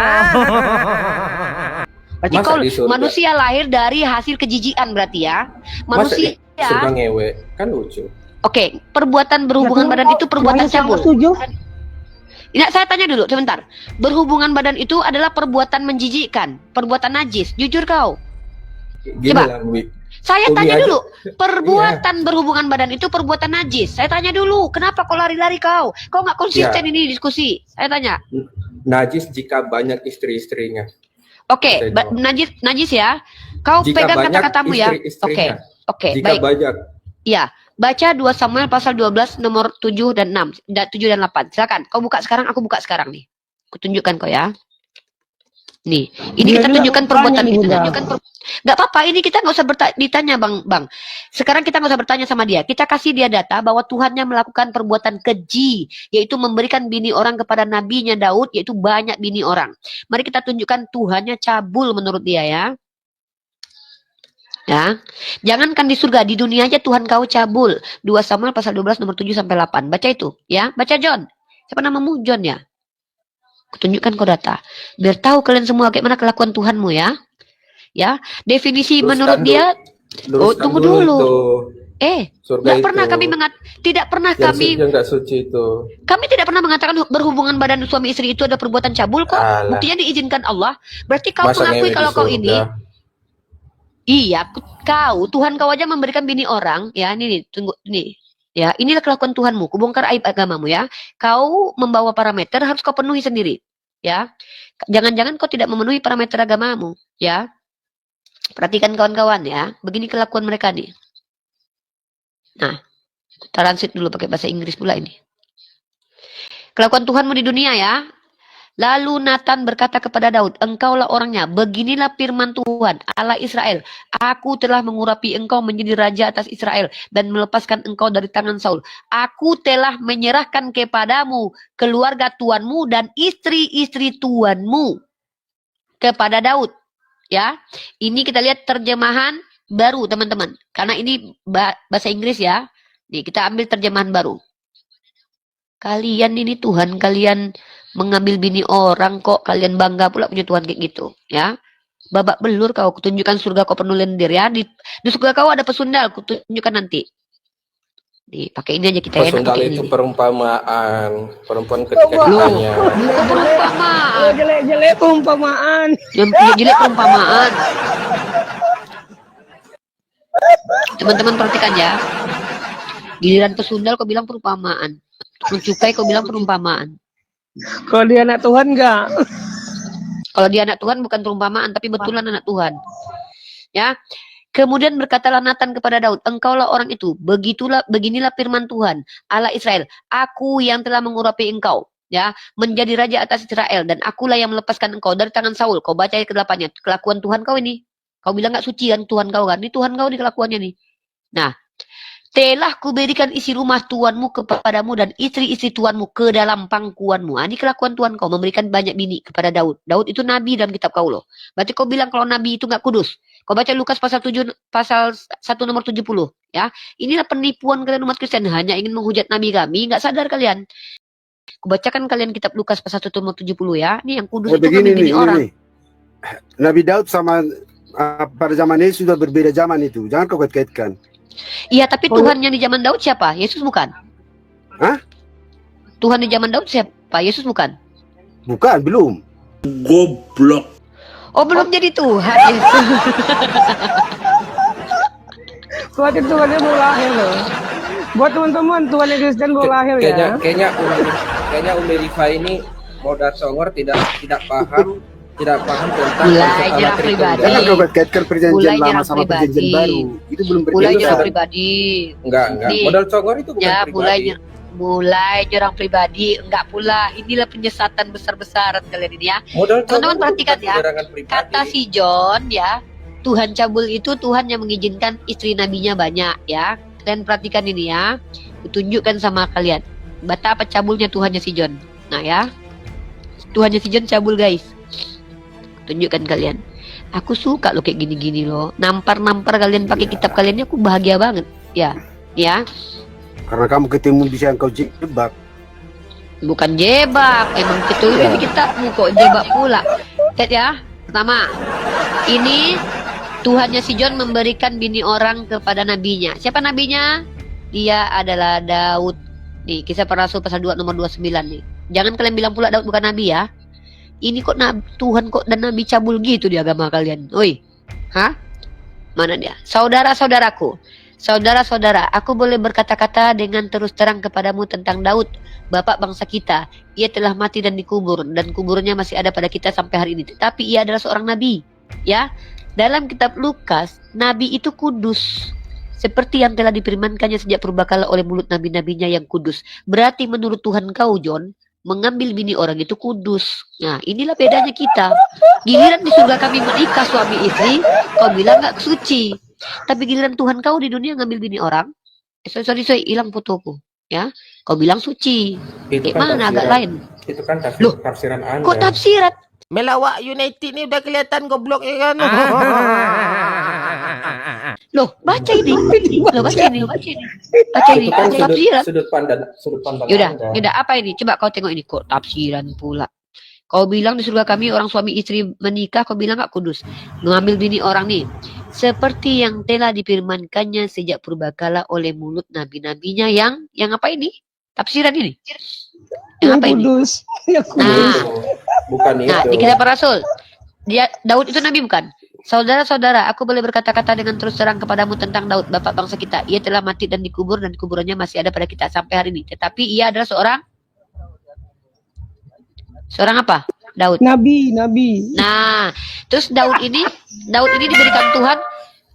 Berarti Masa kau di surga? manusia lahir dari hasil kejijian berarti ya? Manusia. Surga ngewe kan lucu. Oke, perbuatan berhubungan Ya, badan itu perbuatan semuanya sama cabul. setuju. Nah, saya tanya dulu, sebentar. Berhubungan badan itu adalah perbuatan menjijikkan, perbuatan najis. Jujur kau. Gini Coba. lah, Umi. Saya Umi tanya aja. dulu, perbuatan berhubungan badan itu perbuatan najis. Saya tanya dulu, kenapa kau lari-lari kau? Kau nggak konsisten Ya. ini diskusi. Saya tanya. Najis jika banyak istri-istrinya. Oke, Saya jawab. najis ya. Kau Jika pegang banyak kata-katamu ya. istri-istrinya. Oke, Jika baik. banyak. Iya, baca 2 Samuel pasal 12 nomor 7 dan 6, 7 dan 8. Silakan. Kau buka sekarang, aku buka sekarang nih. Aku tunjukkan kau ya. Nih, ini Dia kita juga tunjukkan bertanya perbuatan nih, itu. Bunda. Nggak apa-apa, ini kita nggak usah ditanya bang. Sekarang kita nggak usah bertanya sama dia. Kita kasih dia data bahwa Tuhannya melakukan perbuatan keji, yaitu memberikan bini orang kepada nabinya Daud, yaitu banyak bini orang. Mari kita tunjukkan Tuhannya cabul menurut dia ya. Ya, jangankan di surga, di dunia aja Tuhan kau cabul. 2 Samuel pasal 12 nomor 7 sampai 8. Baca itu, ya. Baca John. Siapa namamu? John ya. Kutunjukkan kau data. Biar tahu kalian semua bagaimana kelakuan Tuhanmu ya. Ya, definisi Luruskan menurut dulu. dia. Luruskan tunggu dulu. itu. Tidak Surga itu. pernah kami tidak pernah Yang kami suci, yang nggak suci itu. kami tidak pernah mengatakan berhubungan badan suami istri itu ada perbuatan cabul kok. Alah. Buktinya diizinkan Allah. Berarti kau Masa mengakui ngewe kalau di kau surga? ini iya, Tuhan kau aja memberikan bini orang, ya nih, tunggu nih. Ya, inilah kelakuan Tuhanmu, kubongkar aib agamamu ya. Kau membawa parameter harus kau penuhi sendiri, ya. Jangan-jangan kau tidak memenuhi parameter agamamu, ya. Perhatikan kawan-kawan ya, begini kelakuan mereka nih. Nah, translate dulu pakai bahasa Inggris pula ini. Kelakuan Tuhanmu di dunia ya. Lalu Nathan berkata kepada Daud, engkaulah orangnya, beginilah firman Tuhan, Allah Israel. Aku telah mengurapi engkau menjadi raja atas Israel dan melepaskan engkau dari tangan Saul. Aku telah menyerahkan kepadamu keluarga tuanmu dan istri-istri tuanmu kepada Daud. Ya, ini kita lihat terjemahan baru teman-teman. Karena ini bahasa Inggris ya. Nih kita ambil terjemahan baru. Kalian ini Tuhan, kalian mengambil bini orang kok kalian bangga pula punya Tuhan kayak gitu ya. Babak belur kau, kutunjukkan surga kau penuh lendir ya. Di surga kau ada pesundal, kutunjukkan nanti. Nih, pakai ini aja kita enak Pesundal pakai itu ini. perumpamaan. Perempuan ketika Wah. ditanya. Kok perumpamaan? Jelek-jelek perumpamaan. Jelek perumpamaan. Teman-teman perhatikan ya. Giliran pesundal kau bilang perumpamaan. Mencukai kau bilang perumpamaan. Kalau dia anak Tuhan enggak. Kalau dia anak Tuhan bukan perumpamaan, tapi betulan anak Tuhan. Ya. Kemudian berkatalah Nathan kepada Daud, engkaulah orang itu, beginilah firman Tuhan, Allah Israel, aku yang telah mengurapi engkau, ya, menjadi raja atas Israel, dan akulah yang melepaskan engkau dari tangan Saul. Kau baca ayat ke-8-nya, kelakuan Tuhan kau ini. Kau bilang gak suci kan Tuhan kau kan? Ini Tuhan kau di kelakuannya nih. Nah, Telah kuberikan isi rumah tuanmu kepadamu dan istri-istri tuanmu ke dalam pangkuanmu. Ini kelakuan Tuhan kau, memberikan banyak bini kepada Daud. Daud itu nabi dalam kitab kau loh. Berarti kau bilang kalau nabi itu nggak kudus. Kau baca Lukas pasal 7, pasal 1 nomor 70. Ya, inilah penipuan kalian umat Kristen. Hanya ingin menghujat nabi kami, nggak sadar kalian. Kubacakan kalian kitab Lukas pasal 1 nomor 70 ya. Ini yang kudus itu begini nabi bini nih, orang. nih. Nabi Daud sama pada zaman Yesus sudah berbeda zaman itu. Jangan kau kait-kaitkan. Iya, tapi Tuhan yang di zaman Daud siapa? Yesus bukan? Hah? Tuhan di zaman Daud siapa? Yesus bukan? Bukan, belum. Oh, belum jadi Tuhan Yesus. Tuhan itu Tuhannya baru lahir loh. Buat teman-teman, Tuhan yang Kristen baru lahir ya. Kayaknya Umi Rifa ini modal songor tidak paham tentang Mulai konsep nyerang Allah pribadi. Jangan kau kait-kaitkan perjanjian Mulai lama nyerang sama pribadi. perjanjian baru. Itu belum Mulai berbeda. nyerang pribadi. Enggak. Nih. Modal songor itu bukan Ya, pribadi. mulai nyerang pribadi. Enggak pula. Inilah penyesatan besar-besaran kalian ini ya. Modal Teman-teman songor itu perhatikan bukan ya. penyerangan pribadi. Kata si John ya, Tuhan cabul itu Tuhan yang mengizinkan istri nabinya banyak ya. Kalian perhatikan ini ya. Kutunjukkan sama kalian. Betapa cabulnya Tuhannya si John. Nah ya. Tuhannya si John cabul guys. Tunjukkan kalian. Aku suka lo kayak gini-gini loh. Nampar-nampar kalian pakai kitab kalian ini aku bahagia banget. Ya. Ya. Karena kamu ketemu bisa yang kau jebak. Bukan jebak. Emang betul Ya. ini kitabmu kok jebak pula. Lihat ya. Pertama. Ini Tuhannya si John memberikan bini orang kepada nabinya. Siapa nabinya? Dia adalah Daud. Nih, Kisah Para Rasul pasal 2 nomor 29 nih. Jangan kalian bilang pula Daud bukan nabi ya. Ini kok Tuhan kok dan nabi cabul gitu di agama kalian. Oi. Hah? Mana dia? Saudara-saudaraku. Saudara-saudara, aku boleh berkata-kata dengan terus terang kepadamu tentang Daud, bapak bangsa kita. Ia telah mati dan dikubur dan kuburnya masih ada pada kita sampai hari ini. Tetapi ia adalah seorang nabi. Ya. Dalam kitab Lukas, nabi itu kudus. Seperti yang telah difirmankannya sejak purbakala oleh mulut nabi-nabinya yang kudus. Berarti menurut Tuhan kau, John, mengambil bini orang itu kudus. Nah, inilah bedanya kita. Giliran di surga kami menikah suami istri, kau bilang gak suci. Tapi giliran Tuhan kau di dunia ngambil bini orang, sorry, hilang fotoku. Ya, kau bilang suci. Itu Kayak mana agak lain? Itu kan Loh, tafsiran Anda. Kok tafsirat? Melawak United ni udah kelihatan goblok ya kan. Loh, baca ini. Loh, baca ini. Baca ini. Itu kan Baca tafsiran. sudut pandang Yaudah, Anda. apa ini? Coba kau tengok ini. Kok tafsiran pula? Kau bilang di surga kami orang suami istri menikah, kau bilang gak kudus. Mengambil bini orang nih. Seperti yang telah difirmankannya sejak purbakala oleh mulut nabi-nabinya yang apa ini? Tafsiran ini. Yang apa ini? Kudus. Ya kudus. Nah, Bukan nah, itu. di Kisah Para Rasul. Dia Daud itu nabi bukan? Saudara-saudara, aku boleh berkata-kata dengan terus terang kepadamu tentang Daud, bapak bangsa kita. Ia telah mati dan dikubur dan kuburannya masih ada pada kita sampai hari ini. Tetapi ia adalah seorang apa? Daud. Nabi. Nah, terus Daud ini diberikan Tuhan,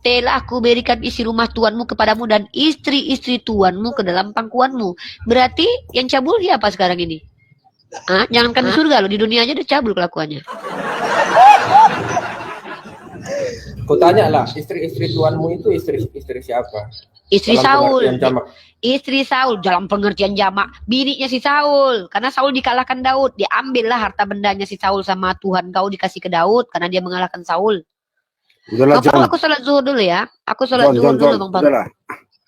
telah aku berikan isi rumah tuanmu kepadamu dan istri-istri tuanmu ke dalam pangkuanmu. Berarti yang cabul siapa sekarang ini? Hah? Jangankan di surga loh, di dunia aja udah cabul kelakuannya. Kau tanya lah, istri-istri tuanmu itu istri siapa? Istri Dalam Saul. pengertian jamak. Istri Saul dalam pengertian jamak, bininya si Saul. Karena Saul dikalahkan Daud, diambillah harta bendanya si Saul sama Tuhan kau dikasih ke Daud karena dia mengalahkan Saul. Udahlah, Bang Faru, John. aku sholat zuhur dulu ya. Aku sholat zuhur dulu, Bang Faru. Udahlah.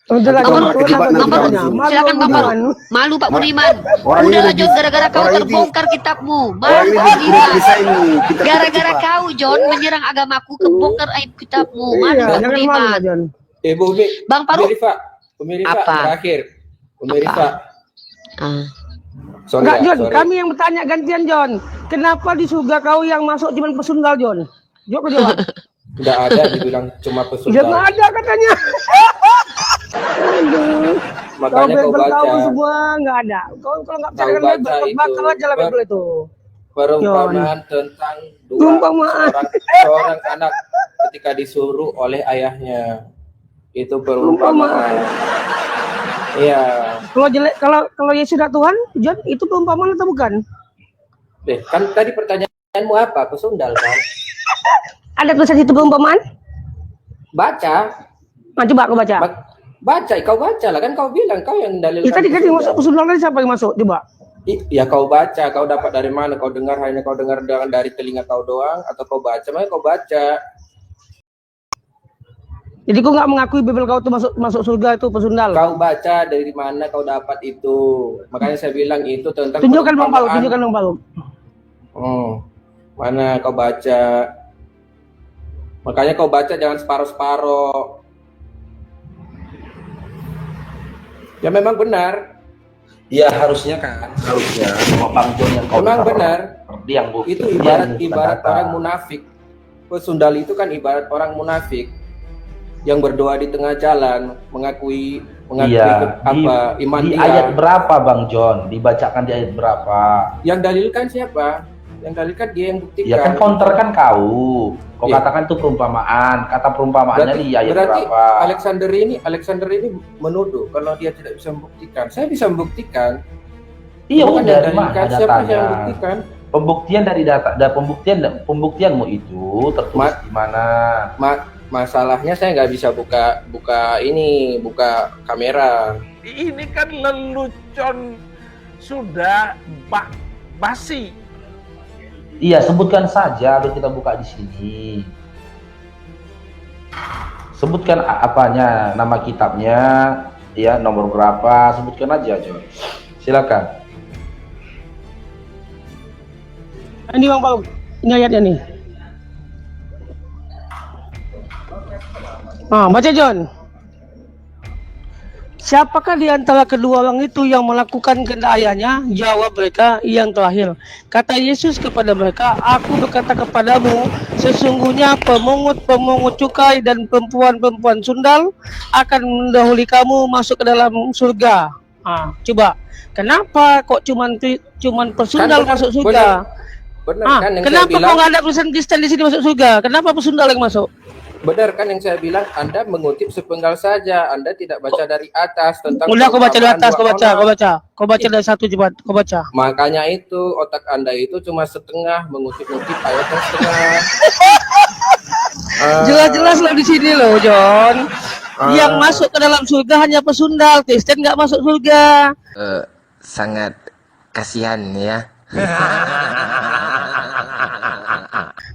Udahlah, Bang John. Faru, kejebak Kenapa nanti John? Bang Faru. Silakan, Bang Faru. John. Malu Pak Budiman. Orang ini Udahlah udah John, gara-gara kau orang ini- terbongkar kitabmu. Orang Malu ini Pak udah Budiman. selesai nih. Kita Gara-gara cepat. kau John menyerang agamaku, kebongkar aib kitabmu. Malu Iya, Pak jangan malu Budiman. John. Bang Faru. Umi Rifa Apa? terakhir. Umi Apa? Rifa. Ah. Sorry, Enggak, ya, John. sorry. Kami yang bertanya gantian, John. Kenapa di surga kau yang masuk cuma pesundal, John? Jawab kau jawab. Nggak ada dibilang cuma Dia pesundal. nggak ada katanya. Aduh. Kau Makanya kau Bible kau baca semua nggak ada. Kau kalau nggak percaya Kau dengan baca Bible, itu. bakal aja lah Bible itu. perumpamaan tentang Perumpamaan. seorang anak ketika disuruh oleh ayahnya. Itu perumpamaan. Iya. Kalau jelek, kalau Yesus adalah Tuhan, John, itu perumpamaan atau bukan? Deh, kan tadi pertanyaanmu apa? Pesundal kan? Ada tulisan itu perumpamaan? Baca. Nah, coba aku baca. Baca, kau baca lah, kan kau bilang kau yang dalilkan. Tadi kan yang masuk pesundal tadi siapa yang masuk? Coba. Ya kau baca, kau dapat dari mana? Kau dengar hanya kau dengar dari telinga kau doang, atau kau baca? Makanya kau baca. Jadi kau nggak mengakui Bible kau tuh masuk surga itu pesundal. Kau baca dari mana kau dapat itu? Makanya saya bilang itu tentang. Tunjukkan Bang Paluk, tunjukkan Bang Paluk. Mana kau baca? Makanya kau baca jangan separuh-separuh. Ya memang benar. Ya harusnya sama Bang John yang kau Memang dengar. benar. Yang Itu ibarat orang munafik. Pesundal itu kan ibarat orang munafik yang berdoa di tengah jalan, mengakui Iya, iman di dia. ayat berapa Bang John? Dibacakan di ayat berapa? Yang dalilkan siapa? Yang dalilkan dia yang buktikan. Ya kan counter kan kau Iya. katakan itu perumpamaan. Kata perumpamaannya di ayat berarti berapa? Alexander ini menuduh kalau dia tidak bisa membuktikan. Saya bisa membuktikan. Iya Bukan udah yang di mana dalilkan, siapa yang datanya? membuktikan? Pembuktian dari data, pembuktianmu itu tertulis di mana? Masalahnya saya nggak bisa buka kamera. Ini kan lelucon sudah basi. Iya, sebutkan saja lalu kita buka di sini. Sebutkan apanya, nama kitabnya, ya nomor berapa, sebutkan aja, John. Silakan. Ini Bang Paluk, ini ayatnya nih. Baca John. Siapakah di antara kedua orang itu yang melakukan kehendak ayahnya? Jawab mereka, yang terakhir. Kata Yesus kepada mereka, aku berkata kepadamu, sesungguhnya pemungut cukai dan perempuan-perempuan sundal akan mendahului kamu masuk ke dalam surga. Coba, kenapa kok cuman persundal Kan masuk surga? Benar kan yang saya Kenapa bilang? kok nggak ada tulisan Kristen di sini masuk surga? Kenapa persundal yang masuk? Benar kan yang saya bilang, Anda mengutip sepenggal saja, Anda tidak baca dari atas tentang. Udah kau baca dari atas, perumpamaan kau dua baca. Kau baca dari satu coba, kau baca. Makanya itu otak Anda itu cuma setengah mengutip-ngutip ayat yang setengah. Jelas-jelas lah di sini loh, John. Yang masuk ke dalam surga hanya pesundal, Kristen nggak masuk surga. Sangat kasihan ya.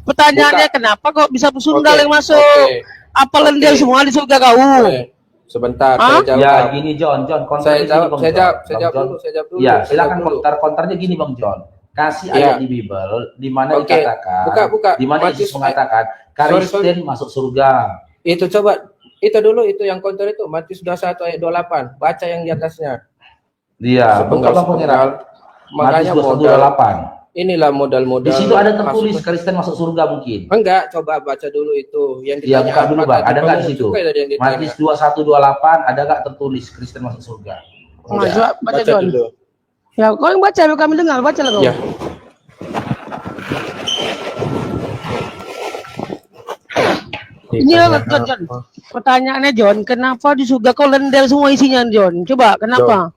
Pertanyaannya kenapa kok bisa pesundal Oke, yang masuk? oke. Apa lendel semua di surga kau? Sebentar, Hah? saya jawab. Ya gini John, Saya konternya jawab, gini, Bang saya John. jawab, Bang saya jawab John. dulu, saya jawab dulu. Ya, saya silakan jawab dulu. konternya gini Bang John. Kasih Iya. ayat di Bible di mana Oke, dikatakan, buka. di mana Yesus Matius, mengatakan Kristen masuk surga. Itu coba, itu dulu, itu yang counter itu Matius 21 ayat 28. Baca yang di atasnya. Iya, buka Bang Pangeran. Makanya Matius modal. 28. Inilah modal-modal. Di situ ada tertulis masuk- Kristen masuk surga mungkin. Enggak, coba baca dulu itu yang Iya, ditanya. buka dulu Bang. Apakah Ada nggak di kamu situ? suka dari yang ditanya? Matius 21:28 ada nggak tertulis Kristen masuk surga? Enggak, Baca John. dulu. Ya, kau yang baca, kami dengar, baca lah kau. Ya. Ini lah, John. Pertanyaannya John, kenapa di surga kau lendel semua isinya John? Coba, kenapa?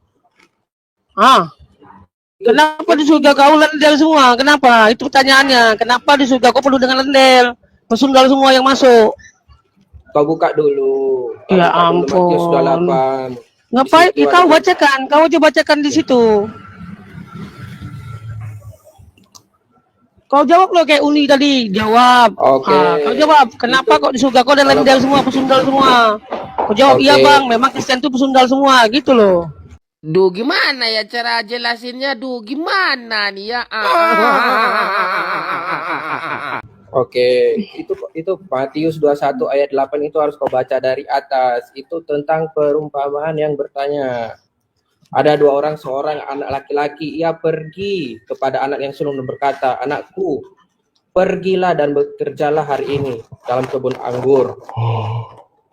Kenapa di surga kau lendel semua? Kenapa? Itu pertanyaannya. Kenapa di surga kau penuh dengan lendel? Pesundal semua yang masuk. Kau buka dulu. Kau Ya buka dulu ampun. Matius 28. Ngapain? Di situ Kau ada- bacakan. Kau aja bacakan di situ. Kau jawab loh kayak Uni tadi. Jawab. Oke. Kau jawab. Kenapa kok di surga kau ada lendel semua, pesundal semua? Kau jawab, Oke. iya bang. Memang Kristen itu pesundal semua. Gitu loh. Duh, gimana ya cara jelasinnya? Duh, gimana nih ya? Oke, itu Matius 21 ayat 8 itu harus kau baca dari atas. Itu tentang perumpamaan yang bertanya. Ada dua orang, seorang anak laki-laki, ia pergi kepada anak yang sulung dan berkata, "Anakku, pergilah dan bekerjalah hari ini dalam kebun anggur."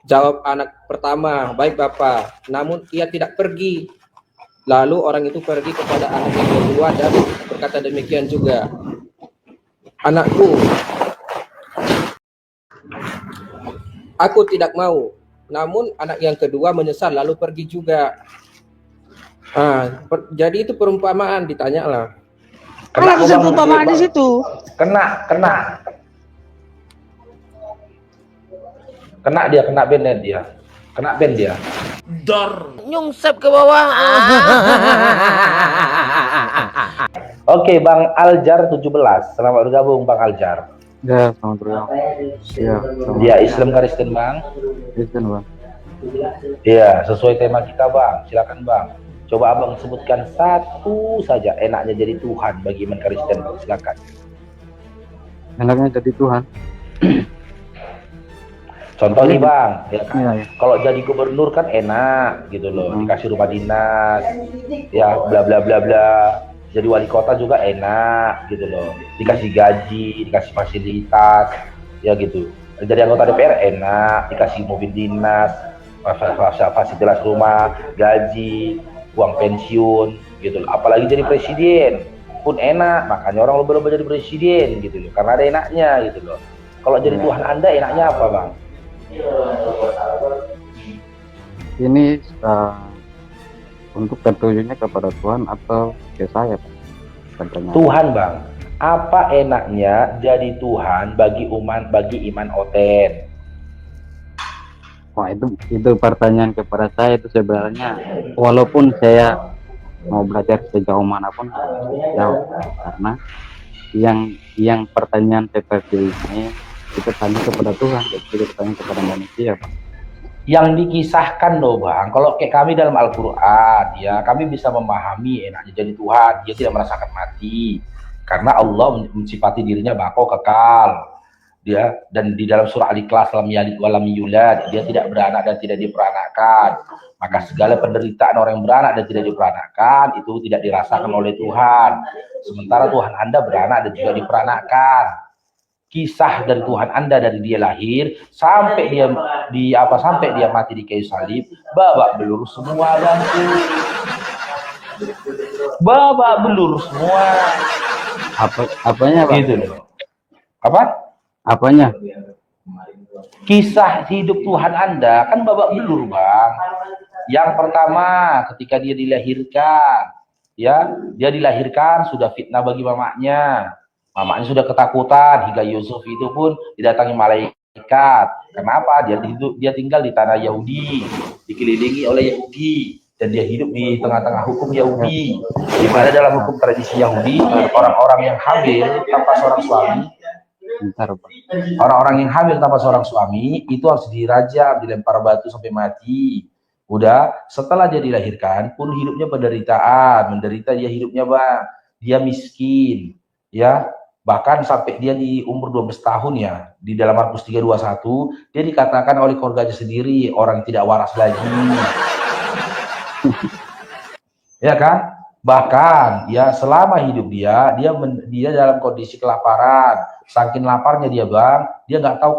Jawab anak pertama, "Baik Bapak." Namun ia tidak pergi. Lalu orang itu pergi kepada anak yang kedua dan berkata demikian juga. "Anakku, aku tidak mau." Namun anak yang kedua menyesal lalu pergi juga. Jadi itu perumpamaan, ditanya lah. Kena kau, kesan Bang, perumpamaan Bang. di situ. Kena dia, kena benet dia. Kena ban dia. Dor. Nyungsep ke bawah. Oke, Bang Aljar 17. Selamat bergabung Bang Aljar. Ya, selamat bergabung. Ya, Dia Islam Kristen, Bang. Kristen, Bang. Iya, sesuai tema kita, Bang. Silakan, Bang. Coba Abang sebutkan satu saja enaknya jadi Tuhan bagi iman Kristen. Silakan. Enaknya jadi Tuhan. Contoh nih, Bang, ya kan? Iya, ya. Kalau jadi gubernur kan enak gitu loh, dikasih rumah dinas, ya bla bla bla bla. Jadi wali kota juga enak gitu loh, dikasih gaji, dikasih fasilitas, ya gitu. Jadi anggota DPR enak, dikasih mobil dinas, fasilitas rumah, gaji, uang pensiun, gitu loh. Apalagi jadi presiden pun enak, makanya orang lomba-lomba jadi presiden gitu loh, karena ada enaknya gitu loh. Kalau jadi Tuhan Anda enaknya apa, Bang? Ini untuk tertujunya kepada Tuhan atau ke saya, Pak? Contohnya. Tuhan, Bang. Apa enaknya jadi Tuhan bagi iman oten? Wah, itu pertanyaan kepada saya itu sebenarnya, walaupun saya mau belajar sejauh manapun jauh, karena yang pertanyaan seperti ini kita tanya kepada Tuhan, kita tanya kepada manusia, Pak. Yang dikisahkan loh, Bang, kalau kayak kami dalam Al-Quran, ya kami bisa memahami enaknya jadi Tuhan. Dia tidak merasakan mati karena Allah mensifati dirinya bako kekal, dia. Dan di dalam surah Al-Ikhlas, lam yalid walam yulad, dia tidak beranak dan tidak diperanakkan. Maka segala penderitaan orang yang beranak dan tidak diperanakkan itu tidak dirasakan oleh Tuhan. Sementara Tuhan Anda beranak dan juga diperanakkan. Kisah dari Tuhan Anda dari dia lahir sampai dia mati di kayu salib, babak belur semua, bangku. Babak belur semua. Apanya, Bang? Gitu loh. Apa? Apanya? Kisah hidup Tuhan Anda kan babak belur, Bang. Yang pertama, ketika dia dilahirkan, ya, dia dilahirkan sudah fitnah bagi mamanya. Mamanya sudah ketakutan hingga Yusuf itu pun didatangi malaikat. Kenapa? Dia tinggal di tanah Yahudi, dikelilingi oleh Yahudi, dan dia hidup di tengah-tengah hukum Yahudi. Di mana dalam hukum tradisi Yahudi, orang-orang yang hamil tanpa seorang suami, orang-orang yang hamil tanpa seorang suami itu harus dirajam, dilempar batu sampai mati. Udah, setelah dia dilahirkan pun hidupnya penderitaan, menderita dia hidupnya, Bang. Dia miskin, ya. Bahkan sampai dia di umur 12 tahun ya, di dalam Markus 3:21, dia dikatakan oleh keluarganya sendiri orang yang tidak waras lagi. Ya kan? Bahkan ya selama hidup dia dalam kondisi kelaparan. Saking laparnya dia, Bang, dia nggak tahu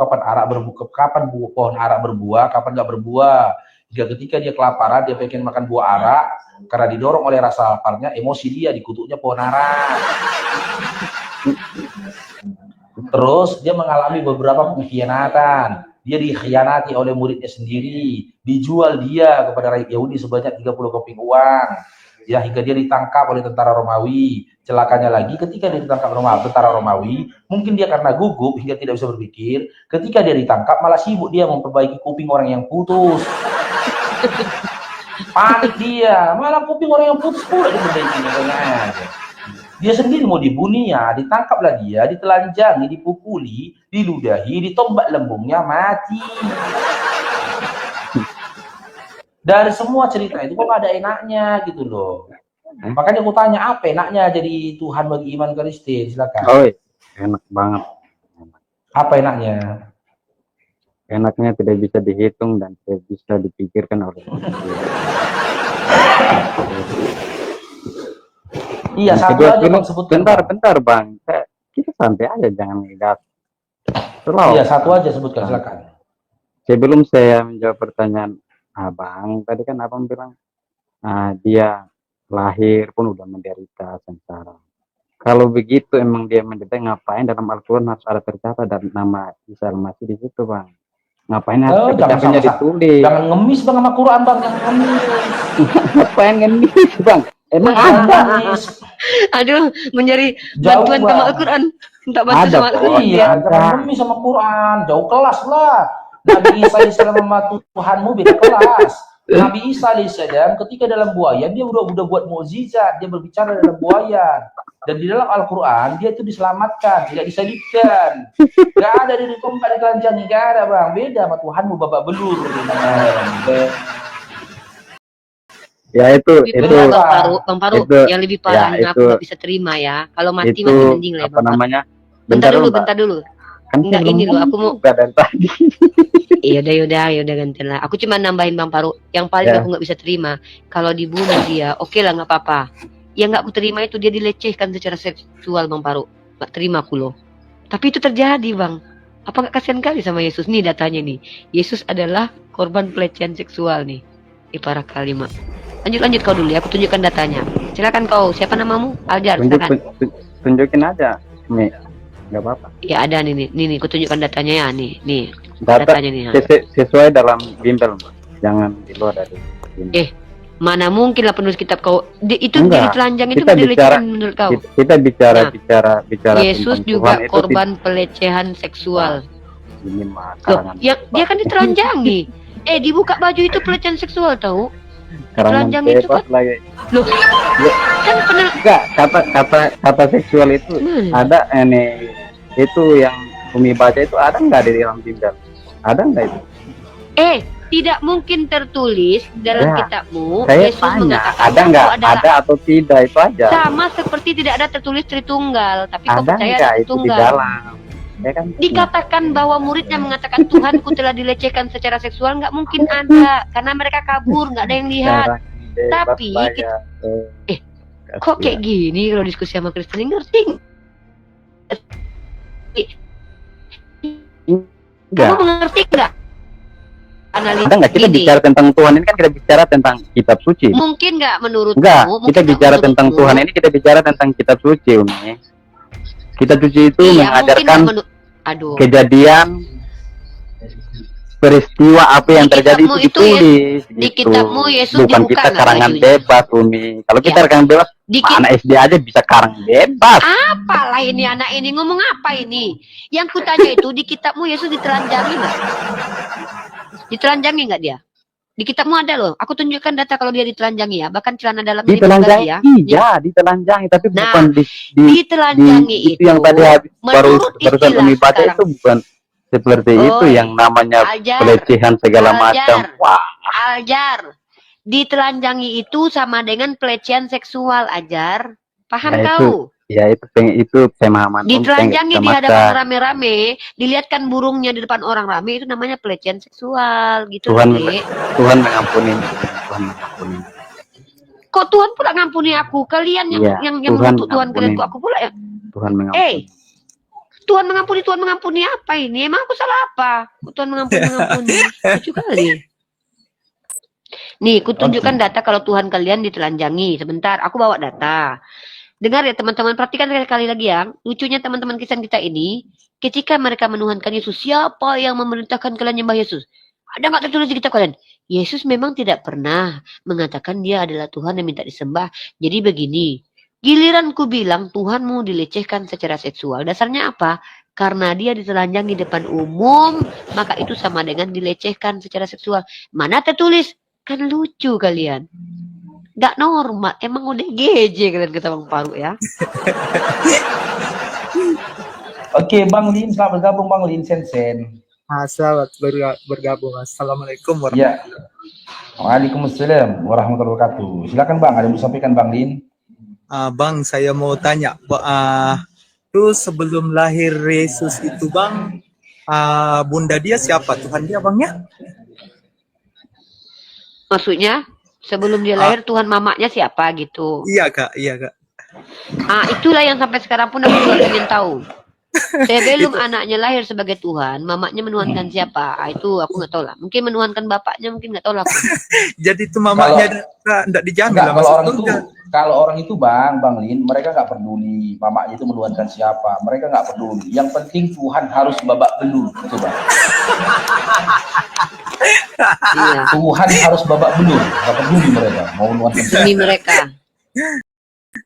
kapan pohon arak berbuah, kapan nggak berbuah. Hingga ketika dia kelaparan, dia pengen makan buah arak, karena didorong oleh rasa laparnya, emosi dia dikutuknya pohon arak. Terus dia mengalami beberapa pengkhianatan. Dia dikhianati oleh muridnya sendiri, dijual dia kepada rakyat Yahudi sebanyak 30 keping uang. Ya, hingga dia ditangkap oleh tentara Romawi. Celakanya lagi, ketika dia ditangkap tentara Romawi, mungkin dia karena gugup hingga tidak bisa berpikir. Ketika dia ditangkap, malah sibuk dia memperbaiki kuping orang yang putus. Panik dia, malah kuping orang yang putus pula diperbaiki. Dia sendiri mau dibunuh ya, ditangkaplah dia, ditelanjangi, dipukuli, diludahi, ditombak lembungnya, mati. Dari semua cerita itu kok ada enaknya gitu loh. Makanya aku tanya, apa enaknya jadi Tuhan bagi iman Kristen? Silakan. Oh, enak banget. Apa enaknya? Enaknya tidak bisa dihitung dan tidak bisa dipikirkan oleh manusia. Iya, satu aja Bang sebutkan. Bentar, Bang. Kita santai aja, jangan ngegas. Iya, satu aja sebutkan, silakan. Sebelum saya menjawab pertanyaan Abang, tadi kan Abang bilang dia lahir pun udah menderita sengsara. Kalau begitu emang dia menderita, ngapain dalam Al-Quran harus ada tercatat dan nama Isa Al-Masih di situ, Bang? Ngapain harus tercatatnya ditulis? Jangan ngemis, Bang, sama Quran, Bang, jangan ngemis. Ngapain ngemis, Bang? Emang ada. Aduh, mencari bantuan sama Al-Quran. Minta bantuan sama Al-Quran. Iya, jangan ngemis sama Quran, jauh kelas lah. Nabi Isa alaihissalam sama Tuhanmu beda kelas. Nabi Isa alaihissalam ketika dalam buaya dia udah buat mukjizat, dia berbicara dalam buaya. Dan di dalam Al-Quran dia itu diselamatkan, tidak disalibkan. Gak ada di tempat ditelanjangi, gak ada bang. Beda sama Tuhanmu babak belur. Ya itu Bang Faru, itu, yang lebih parah ya, yang aku nggak bisa terima ya. Kalau mati itu mending lah ya, apa Bang Faru. namanya? Bentar dulu, Mbak. bentar dulu. Kan Enggak, belum ini loh, aku mau ngomong juga dari tadi. yaudah ganti lah. Aku cuma nambahin Bang Faru. Yang paling Ya. aku nggak bisa terima kalau dibunuh dia, oke lah nggak apa-apa. Yang nggak aku terima itu dia dilecehkan secara seksual Bang Faru. Nggak terima aku loh. Tapi itu terjadi Bang. Apa nggak kasihan kali sama Yesus? Nih datanya nih. Yesus adalah korban pelecehan seksual nih. Parah kali mak. Lanjut kau dulu ya. Aku tunjukkan datanya. Silakan kau. Siapa namamu? Aljar. Silakan. Tunjukin aja, Mi. Nggak apa-apa. Ya ada nih. Aku tunjukkan datanya ya nih. Data Datanya nih. sesuai dalam bimbel, Mbak. Jangan di luar dari bimbel. Mana mungkin lah penulis kitab kau itu Enggak, jadi telanjang itu kita nggak bicara- dilecehkan menurut kau? Kita bicara Yesus tentang juga Tuhan itu korban pelecehan seksual. ini mah Loh, karangan dia kan ditelanjangi. Dibuka baju itu pelecehan seksual tahu? karangan telanjang itu bebas lagi. Loh, kan pernah Enggak, kata seksual itu mana? ada itu yang Umi baca itu ada nggak di dalam bimbel? Ada nggak itu? Tidak mungkin tertulis dalam Ya, kitabmu. Saya Yesus tanya, mengatakan ada aku nggak? adalah Ada atau tidak itu aja. sama seperti tidak ada tertulis Tritunggal, tapi kau Ada percaya nggak ada itu di Tritunggal. dalam? Ya kan? Dikatakan bahwa muridnya mengatakan Tuhanku telah dilecehkan secara seksual, nggak mungkin ada karena mereka kabur, nggak ada yang lihat. Sekarang bebas Tapi lah ya. Kok kayak gini kalau diskusi sama Kristen ngerti? Enggak. Kamu mengerti nggak? Analisa Ada nggak kita gini. bicara tentang Tuhan ini kan kita bicara tentang kitab suci. Mungkin nggak menurut Enggak, kamu? kita Mungkin nggak bicara tentang menurutmu. Tuhan ini kita bicara tentang kitab suci, Umi. Kitab suci itu Iya, mengajarkan mungkin nggak Gitu. kejadian peristiwa apa yang Di terjadi kitabmu itu itu ya, ditulis di gitu. kitabmu Yesus Bukan dibuka kita nggak karangan bajunya? bebas, Umi. Kalau kita Ya. karangan bebas, Di ki- anak SD aja bisa karang bebas. apalah ini anak ini ngomong apa ini? Yang kutanya itu di kitabmu Yesus ditelanjangi nggak? Ditelanjangi nggak dia? Di kitabmu ada loh. Aku tunjukkan data kalau dia ditelanjangi ya. Bahkan celana dalamnya Ditelanjangi, ya. iya, ditelanjangi, tapi Nah, bukan di Ditelanjangi itu yang tadi habis menurut barusan istilah Umi baca sekarang. itu bukan seperti Oh, itu yang namanya Aljar, pelecehan segala Aljar. macam. Wah, Aljar. Ditelanjangi itu sama dengan pelecehan seksual, Ajar. Paham Nah, kau? ya itu pemahaman Om, Ditelanjangi di semasa- hadapan rame-rame, dilihatkan burungnya di depan orang rame, itu namanya pelecehan seksual gitu Tuhan loh, Dek. Tuhan mengampuni, Tuhan mengampuni. Kok Tuhan pula ngampuni aku? Kalian yang Iya, yang Tuhan menuntut Tuhan kalian ngampuni. kok aku pula ya? Tuhan mengampuni. Tuhan mengampuni apa ini? Emang aku salah apa? Kok Tuhan mengampuni? Lucu kali. Nih, kutunjukkan data kalau Tuhan kalian ditelanjangi. Sebentar, aku bawa data. Dengar ya teman-teman, perhatikan sekali lagi ya. Lucunya teman-teman Kristen kita ini, ketika mereka menuhankan Yesus, siapa yang memerintahkan kalian nyembah Yesus? Ada nggak tertulis di kitab kalian? Yesus memang tidak pernah mengatakan dia adalah Tuhan yang minta disembah. Jadi begini, giliran ku bilang Tuhanmu dilecehkan secara seksual. Dasarnya apa? Karena dia ditelanjangi depan umum, maka itu sama dengan dilecehkan secara seksual. Mana tertulis? Kan lucu kalian. Gak normal. Emang udah GJ kalian kata Bang Faru ya. Oke, Bang Lin, selamat bergabung Bang Lin Sensen. Selamat bergabung. Assalamualaikum Ya. Waalaikumsalam warahmatullahi wabarakatuh. Silakan Bang, ada yang mau sampaikan Bang Lin? Bang, saya mau tanya, terus sebelum lahir Yesus itu Bang, bunda dia siapa? Tuhan dia Bang ya? Maksudnya sebelum dia lahir Tuhan mamanya siapa gitu. Iya Kak, iya Kak. Itulah yang sampai sekarang pun aku juga ingin tahu. Sebelum anaknya lahir sebagai Tuhan, mamanya menuhankan siapa? Itu aku nggak tahu lah. Mungkin menuhankan bapaknya, mungkin nggak tahu lah. Jadi itu mamanya enggak dijamin Enggak, lah kalau masuk orang itu, surga. kalau orang itu Bang Lin, mereka nggak peduli mamanya itu menuhankan siapa, mereka nggak peduli. Yang penting Tuhan harus babak belur, gitu Bang. Iya. Tuhan harus babak belur, nggak peduli mereka mau menuhankan siapa. Demi mereka.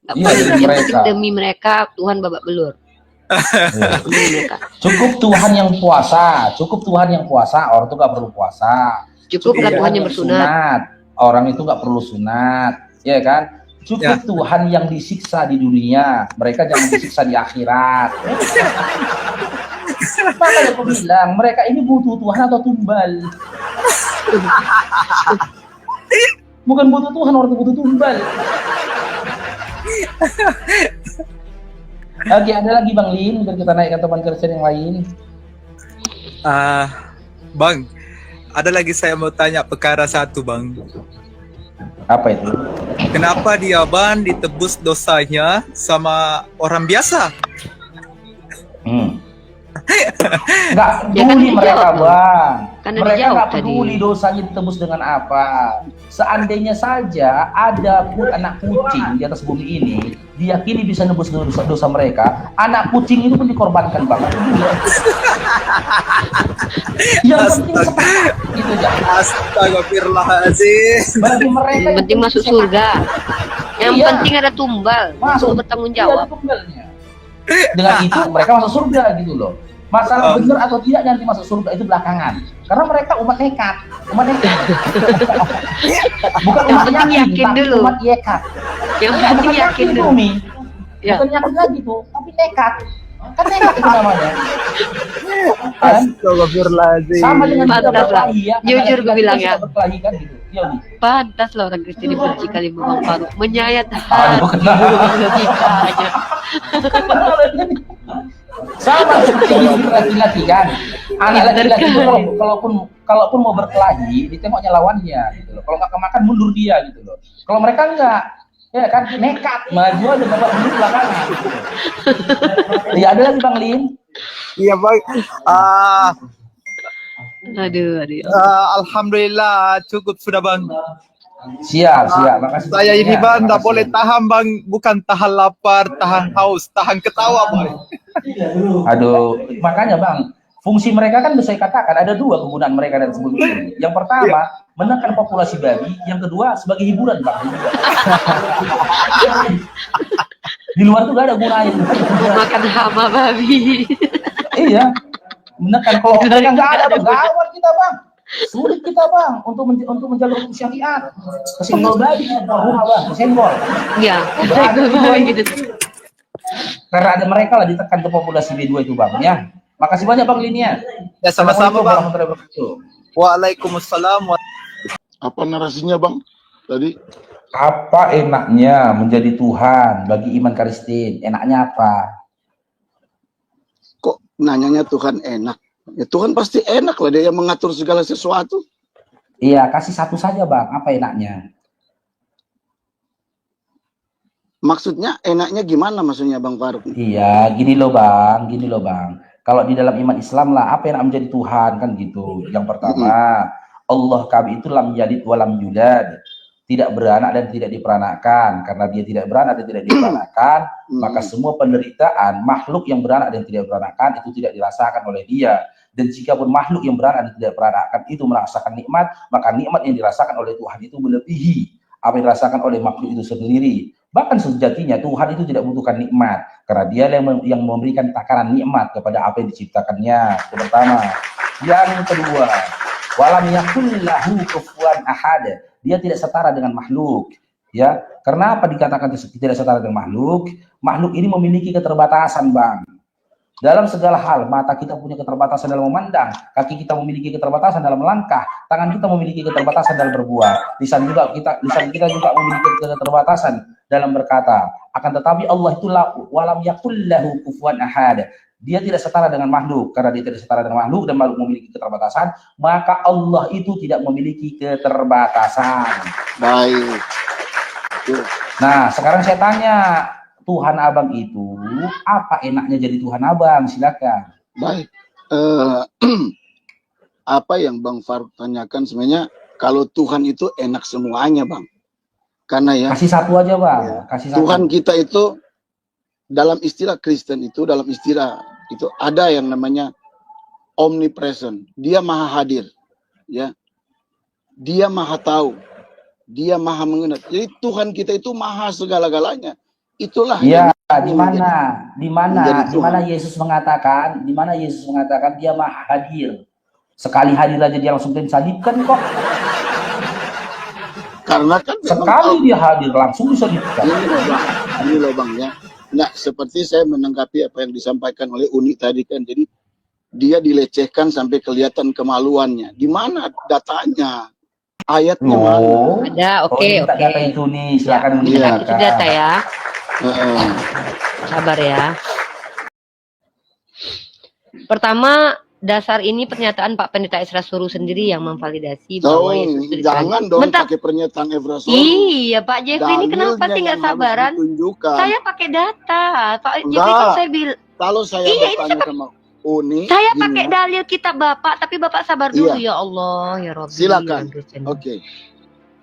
Nggak Iya, peduli. demi Yang mereka. penting demi mereka Tuhan babak belur. Gimana, Kak? Cukup Tuhan yang puasa, cukup Tuhan yang puasa, orang itu nggak perlu puasa. Cukuplah Tuhan yang bersunat. Orang itu nggak perlu sunat, ya kan? Cukup Tuhan yang disiksa di dunia, mereka jangan disiksa di akhirat. Makanya aku bilang, mereka ini butuh Tuhan atau tumbal? Bukan butuh Tuhan, orang itu butuh tumbal. Ada lagi Bang Lin, biar kita naikkan teman Kristen yang lain. Bang, ada lagi saya mau tanya perkara satu, Bang. Apa itu? Kenapa dia, Bang, ditebus dosanya sama orang biasa? Nggak Ya kan peduli mereka, dijawab, Bang. Karena Mereka dijawab nggak tadi. peduli dosanya ditebus dengan apa. Seandainya saja ada anak kucing di atas bumi ini, diyakini bisa nebus dosa mereka, anak kucing itu pun dikorbankan, Bang. Yang penting sepakat, gitu aja. Astagfirullahaladzim. Bagi mereka Yang penting masuk surga. Yang Iya. penting ada tumbal untuk bertanggung jawab. Tunggalnya. Dengan itu mereka masuk surga gitu loh. Masalah benar atau tidak nanti masuk surga itu belakangan. Karena mereka umat nekat. Bukan Yang umat penting yakin tapi dulu. umat yekat. Yang Bukan penting yakin dulu. Bumi. Ya. Bukan yakin lagi tuh, tapi nekat. Kan nekat itu namanya. Kan? Astagfirullahaladzim. Sama dengan kita Pantas lah. berkelahi ya. Jujur gue bilang ya. Berkelahi kan gitu. Iya, Wi. Pantas lah orang Kristen dibenci kali Bang Faruk. Menyayat Aduh, hati kenapa? logikanya. Sama seperti laki-laki kan, anak laki-laki itu kalaupun mau berkelahi ditengoknya lawannya gitu loh. Kalau nggak kemakan mundur dia gitu loh. Kalau mereka enggak, ya kan nekat maju aja bapak mundur belakangan. Gitu. Ya ada lagi Bang Lin. Iya, Bang. Aduh. Alhamdulillah cukup sudah, Bang. Siap, makasih. Saya ini, Bang, nggak Makasih. boleh tahan, Bang. Bukan tahan lapar, tahan haus, tahan ketawa, Bang. Aduh, makanya Bang, fungsi mereka kan bisa saya katakan ada dua kegunaan mereka dan sebelum ini. Yang pertama, menekan populasi babi. Yang kedua, sebagai hiburan Bang. Di luar tuh gak ada gunanya. Makan hama babi. Iya, menekan kalau mereka nggak ada Bang, gawat kita Bang. Sulit kita Bang untuk menjalur hukum syariat. Kesenggol babi, rumah Bang, kesenggol. Ya, gitu. Karena ada mereka lah ditekan ke populasi B2 itu Bang ya. Makasih banyak Bang Linia. Ya, sama-sama, Bang. Assalamualaikum warahmatullahi wabarakatuh. Waalaikumsalam. Apa narasinya Bang tadi? Apa enaknya menjadi Tuhan bagi iman Kristen? Enaknya apa? Kok nanyanya Tuhan enak? Ya Tuhan pasti enak lah, dia yang mengatur segala sesuatu. Iya, kasih satu saja Bang. Apa enaknya? Maksudnya enaknya gimana maksudnya Bang Faruk? Iya, gini loh Bang. Kalau di dalam iman Islam lah, apa yang menjadi Tuhan kan gitu. Yang pertama, Allah kami itu lam yalid walam yulad, tidak beranak dan tidak diperanakkan. Karena dia tidak beranak dan tidak diperanakkan, maka semua penderitaan makhluk yang beranak dan tidak diperanakkan itu tidak dirasakan oleh dia. Dan jika pun makhluk yang beranak dan tidak diperanakkan itu merasakan nikmat, maka nikmat yang dirasakan oleh Tuhan itu melebihi apa yang dirasakan oleh makhluk itu sendiri. Bahkan sejatinya Tuhan itu tidak membutuhkan nikmat, karena dia yang memberikan takaran nikmat kepada apa yang diciptakannya. Itu pertama. Yang kedua, walam yakul lahu kufuwan ahad. Dia tidak setara dengan makhluk. Ya, karena apa dikatakan tidak setara dengan makhluk? Makhluk ini memiliki keterbatasan, Bang. Dalam segala hal, mata kita punya keterbatasan dalam memandang, kaki kita memiliki keterbatasan dalam melangkah, tangan kita memiliki keterbatasan dalam berbuat, lisan kita juga memiliki keterbatasan dalam berkata. Akan tetapi Allah itu walam yakul lahu kufuwan ahad. Dia tidak setara dengan makhluk. Karena dia tidak setara dengan makhluk dan makhluk memiliki keterbatasan, maka Allah itu tidak memiliki keterbatasan. Baik. Nah, sekarang saya tanya, Tuhan Abang itu apa enaknya jadi Tuhan Abang? Silakan. Baik. Apa yang Bang Faruk tanyakan sebenarnya, kalau Tuhan itu enak semuanya Bang. Karena ya Kasih satu aja Bang. Kasih satu. Tuhan kita itu dalam istilah Kristen itu, dalam istilah itu ada yang namanya omnipresent. Dia maha hadir, ya. Dia maha tahu. Dia maha mengenal. Jadi Tuhan kita itu maha segala-galanya. Itulah Iya, yang di mana? Di mana? menjadi Di mana Tuhan. Yesus mengatakan dia maha hadir. Sekali hadir aja dia langsung disalibkan kok. Karena kan memang Sekali dia hadir langsung disalibkan. ini loh bang ya. Nah, seperti saya menanggapi apa yang disampaikan oleh Uni tadi kan, jadi dia dilecehkan sampai kelihatan kemaluannya. Di mana datanya? Ayatnya mana? Oh, Ada, oke, ini minta oke. data itu nih, silakan Iya. mendengarkan. Itu data ya. Heeh. Sabar ya. Pertama, dasar ini pernyataan Pak Pendeta Esra Suru sendiri yang memvalidasi bahwa Yesus itu Jangan dong Bentar. pakai pernyataan Evra Soro. Iya Pak Jeffrey, ini kenapa Dalilnya sih nggak yang harus sabaran? ditunjukkan. Saya pakai data. Pak Jeffrey Enggak. kan saya bilang. Kalau saya Iya, ini bertanya sama Uni, Saya gini pakai ya. dalil kitab Bapak, tapi Bapak sabar dulu Iya. ya Allah, ya Rabbi. Silakan. ya Kristen. Oke.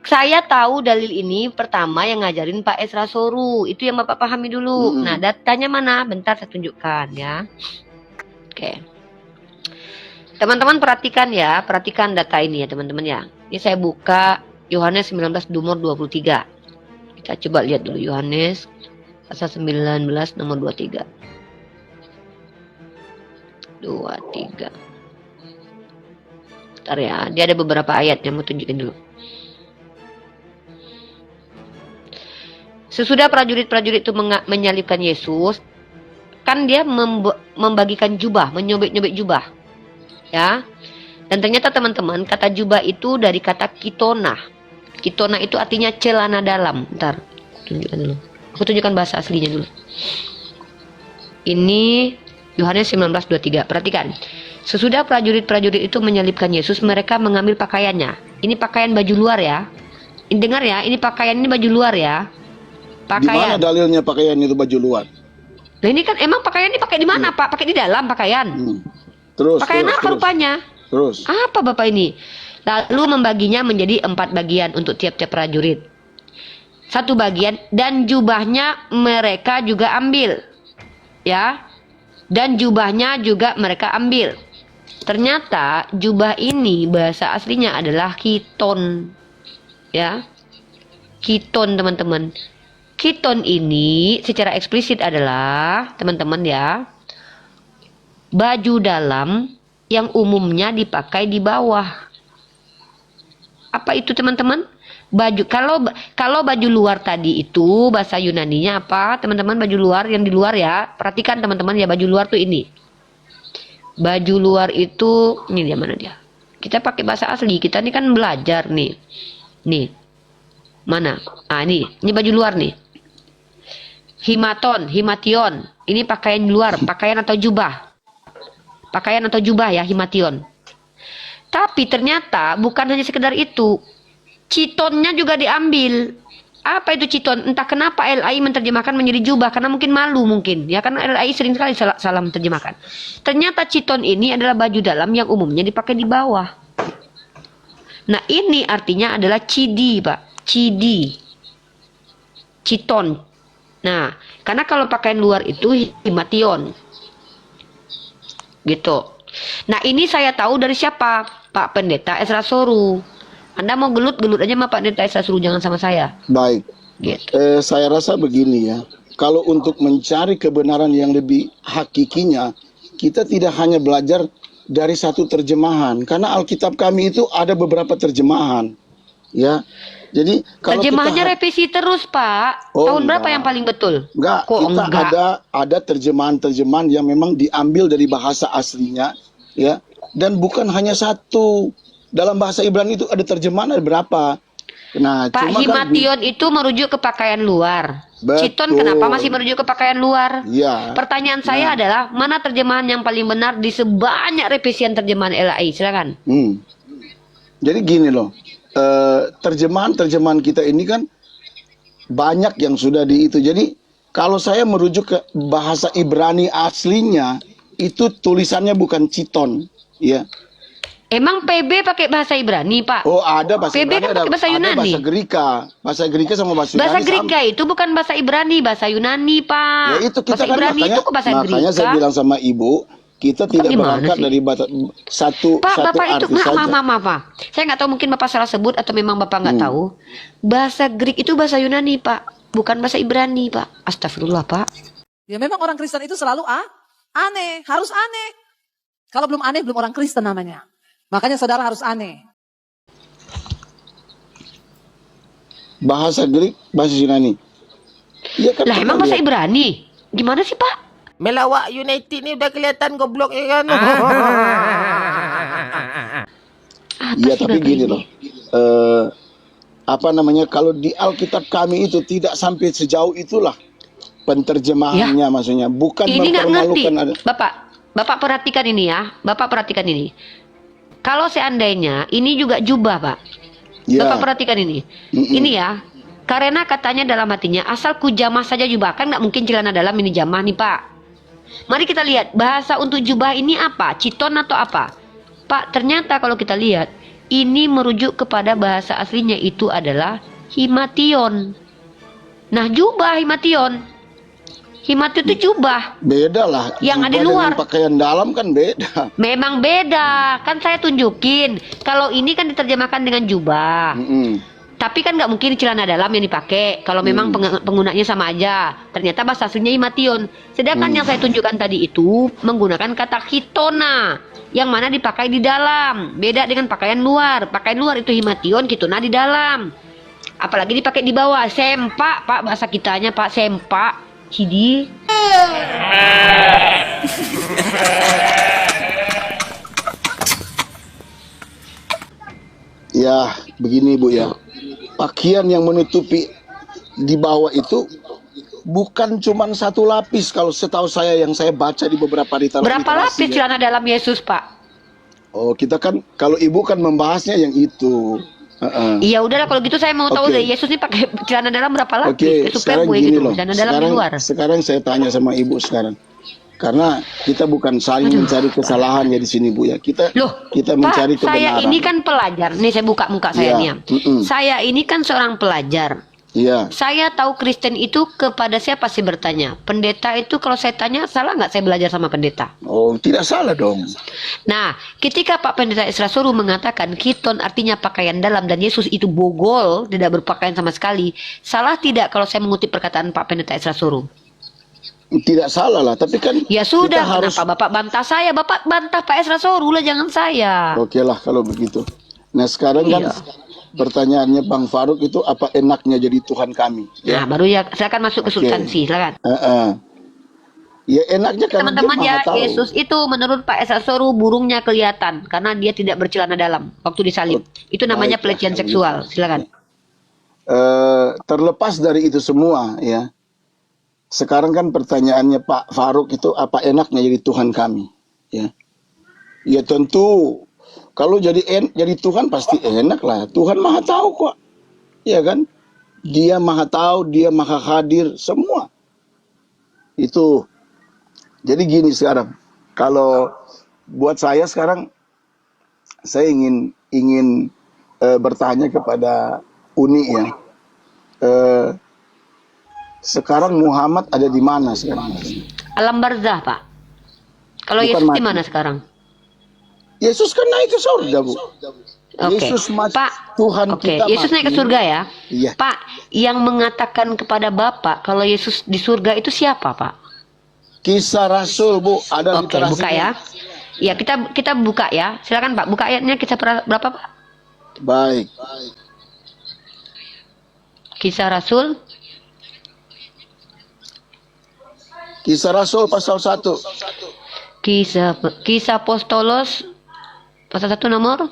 Saya tahu dalil ini pertama yang ngajarin Pak Esra Soru. Itu yang Bapak pahami dulu. Mm-mm. Nah, datanya mana? Bentar saya tunjukkan ya. Oke. Teman-teman perhatikan ya, perhatikan data ini ya teman-teman ya. Ini saya buka Yohanes 19 nomor 23. Kita coba lihat dulu Yohanes pasal 19 nomor 23. 23. Bentar ya, dia ada beberapa ayat yang mau tunjukin dulu. Sesudah prajurit-prajurit itu menyalibkan Yesus, kan dia membagikan jubah, menyobek-nyobek jubah. Ya. Dan ternyata teman-teman, kata jubah itu dari kata kitona. Kitona itu artinya celana dalam. Bentar, tunjukkan dulu. Aku tunjukkan bahasa aslinya dulu. Ini Yohanes 19:23. Perhatikan. Sesudah prajurit-prajurit itu menyalibkan Yesus, mereka mengambil pakaiannya. Ini pakaian baju luar ya. Ini dengar ya, ini pakaian ini baju luar ya. Di mana Pakaian. dalilnya pakaian itu baju luar? Nah ini kan emang pakaian ini pakai di mana Pak? Pakai di dalam pakaian. Terus. Pakaian terus, apa terus. rupanya? Terus. Apa Bapak ini? Lalu membaginya menjadi 4 bagian untuk tiap-tiap prajurit. 1 bagian dan jubahnya mereka juga ambil. Ya. Dan jubahnya juga mereka ambil. Ternyata jubah ini bahasa aslinya adalah kiton. Ya. Kiton teman-teman. Kiton ini secara eksplisit adalah teman-teman ya. Baju dalam yang umumnya dipakai di bawah. Apa itu teman-teman? Baju kalau baju luar tadi itu bahasa Yunaninya apa? Teman-teman baju luar yang di luar ya. Perhatikan teman-teman ya baju luar tuh ini. Baju luar itu ini dia mana dia? Kita pakai bahasa asli. Kita ini kan belajar nih. Nih. Mana? Ah ini baju luar nih. Himaton, himation. Ini pakaian luar, pakaian atau jubah. Pakaian atau jubah ya, himation. Tapi ternyata bukan hanya sekedar itu. Citonnya juga diambil. Apa itu citon? Entah kenapa LAI menerjemahkan menjadi jubah karena mungkin malu mungkin. Ya karena LAI sering sekali salah menerjemahkan. Ternyata citon ini adalah baju dalam yang umumnya dipakai di bawah. Nah, ini artinya adalah cidi, Pak. Cidi. Citon. Nah, karena kalau pakaian luar itu himation. Gitu. Nah, ini saya tahu dari siapa? Pak Pendeta Esra Soru. Anda mau gelut-gelut aja sama Pak Pendeta Esra Soru, jangan sama saya. Baik. Gitu. Saya rasa begini ya. Kalau untuk mencari kebenaran yang lebih hakikinya, kita tidak hanya belajar dari satu terjemahan. Karena Alkitab kami itu ada beberapa terjemahan. Ya. Jadi kalau Terjemahannya kita revisi terus, Pak. Oh, Tahun berapa enggak. yang paling betul? Enggak, Kok kita enggak? ada terjemahan-terjemahan yang memang diambil dari bahasa aslinya, ya. Dan bukan hanya satu. Dalam bahasa Ibrani itu ada terjemahan ada berapa. Nah, Pak, cuma kan himation itu merujuk ke pakaian luar. Citon Betul. kenapa masih merujuk ke pakaian luar? Iya. Pertanyaan saya adalah, mana terjemahan yang paling benar di sebanyak revisian terjemahan LAI? Silakan. Jadi gini loh, terjemahan kita ini kan banyak yang sudah di itu. Jadi kalau saya merujuk ke bahasa Ibrani aslinya, itu tulisannya bukan citon, ya. Emang PB pakai bahasa Ibrani, Pak? Oh, ada bahasa PB Ibrani, kan ada pakai bahasa Yunani. bahasa Greka. Bahasa Greka sama bahasa Bahasa Yunani Greka itu bukan bahasa Ibrani, bahasa Yunani, Pak. Ya itu kita bahasa kan Ibrani makanya, itu kok bahasa makanya Greka. saya bilang sama Ibu, kita tidak gimana berangkat sih? dari satu Pak, satu Bapak itu, arti saja. maaf, Pak. Saya nggak tahu mungkin Bapak salah sebut atau memang Bapak nggak tahu. Bahasa Greek itu bahasa Yunani, Pak. bukan bahasa Ibrani, Pak. Astagfirullah, Pak. Ya memang orang Kristen itu selalu aneh, harus aneh. Kalau belum aneh, belum orang Kristen namanya. Makanya saudara harus aneh. Bahasa Greek, bahasa Yunani. Iya kan? Lah emang bahasa Ibrani? Gimana sih, Pak? Melawak United ni udah kelihatan goblok ya kan. Iya, tapi gini loh. Apa namanya, kalau di Alkitab kami itu tidak sampai sejauh itulah penterjemahannya, maksudnya bukan Ini nggak ngerti. mempermalukan. Bapak perhatikan ini ya. Bapak perhatikan ini. Kalau seandainya ini juga jubah, Pak. Ya. Bapak perhatikan ini. Ini ya. Karena katanya dalam hatinya, asal ku jamah saja jubah. Kan nggak mungkin celana dalam ini jamah nih, Pak. Mari kita lihat bahasa untuk jubah ini apa? Citon atau apa? Pak, ternyata kalau kita lihat ini merujuk kepada bahasa aslinya itu adalah himation. Nah, jubah himation. Himation itu jubah. Beda lah. Yang ada di Jubah luar. dengan pakaian dalam kan beda. Memang beda. Kan saya tunjukin. Kalau ini kan diterjemahkan dengan jubah. Tapi kan nggak mungkin celana dalam yang dipakai. Kalau memang penggunanya sama aja. Ternyata bahasa aslinya himation. Sedangkan yang saya tunjukkan tadi itu menggunakan kata hitona, yang mana dipakai di dalam. Beda dengan pakaian luar. Pakaian luar itu himation, hitona di dalam. Apalagi dipakai di bawah. Sempak, Pak, bahasa kitanya, Pak, sempak. Hidi. Ya, begini Bu ya. Pakaian yang menutupi di bawah itu bukan cuma satu lapis, kalau setahu saya yang saya baca di beberapa literasi. Berapa lapis celana dalam Yesus, Pak? Oh, kita kan kalau Ibu kan membahasnya yang itu. Iya udahlah kalau gitu saya mau tahu dari Yesus ini pakai celana dalam berapa lapis? Oke, Super sekarang gue gini gitu, loh. celana dalam di luar. Sekarang saya tanya sama Ibu sekarang. Karena kita bukan saling mencari kesalahan ya di sini Bu ya. Kita mencari Pak, saya kebenaran. ini kan pelajar. Nih saya buka muka saya nih ya. Saya ini kan seorang pelajar. Iya. Saya tahu Kristen itu kepada siapa sih bertanya? Pendeta itu kalau saya tanya salah nggak saya belajar sama pendeta? Oh, tidak salah dong. Nah, ketika Pak Pendeta Isra Soru mengatakan kiton artinya pakaian dalam dan Yesus itu bogol, tidak berpakaian sama sekali, salah tidak kalau saya mengutip perkataan Pak Pendeta Isra Soru? Tidak salah lah, tapi kan ya sudah, kita harus... kenapa Bapak bantah saya? Bapak bantah Pak Isra Soru lah, jangan saya. Oke lah kalau begitu. Nah sekarang kan pertanyaannya Bang Faruk itu apa enaknya jadi Tuhan kami? Nah baru ya, silakan masuk ke substansi, silakan. Ya enaknya karena teman-teman dia ya, maha tahu. Yesus itu menurut Pak Isra Soru burungnya kelihatan karena dia tidak bercelana dalam waktu disalib. Itu namanya pelecehan seksual. Silakan. Terlepas dari itu semua ya. Sekarang kan pertanyaannya Pak Faruk itu apa enaknya jadi Tuhan kami? Ya, ya tentu kalau jadi Tuhan pasti enak lah. Tuhan maha tahu kok, ya kan? Dia maha tahu, dia maha hadir semua. Itu. Jadi gini sekarang, kalau buat saya sekarang, saya ingin bertanya kepada Uni ya. Sekarang Muhammad ada di mana sekarang? Alam barzah, Pak. Kalau Yesus di mana sekarang? Yesus kan naik ke surga, Bu. Yesus Pak, Tuhan kita Yesus naik ke surga ya? Iya. Pak, yang mengatakan kepada Bapak kalau Yesus di surga itu siapa, Pak? Kisah Rasul, Bu. Ada literasinya. Buka ya. Ya, kita buka ya. Silakan Pak, buka ayatnya kisah berapa, Pak? Baik. Kisah Rasul. Kisah Rasul pasal 1. Kisah Apostolos pasal 1 nomor.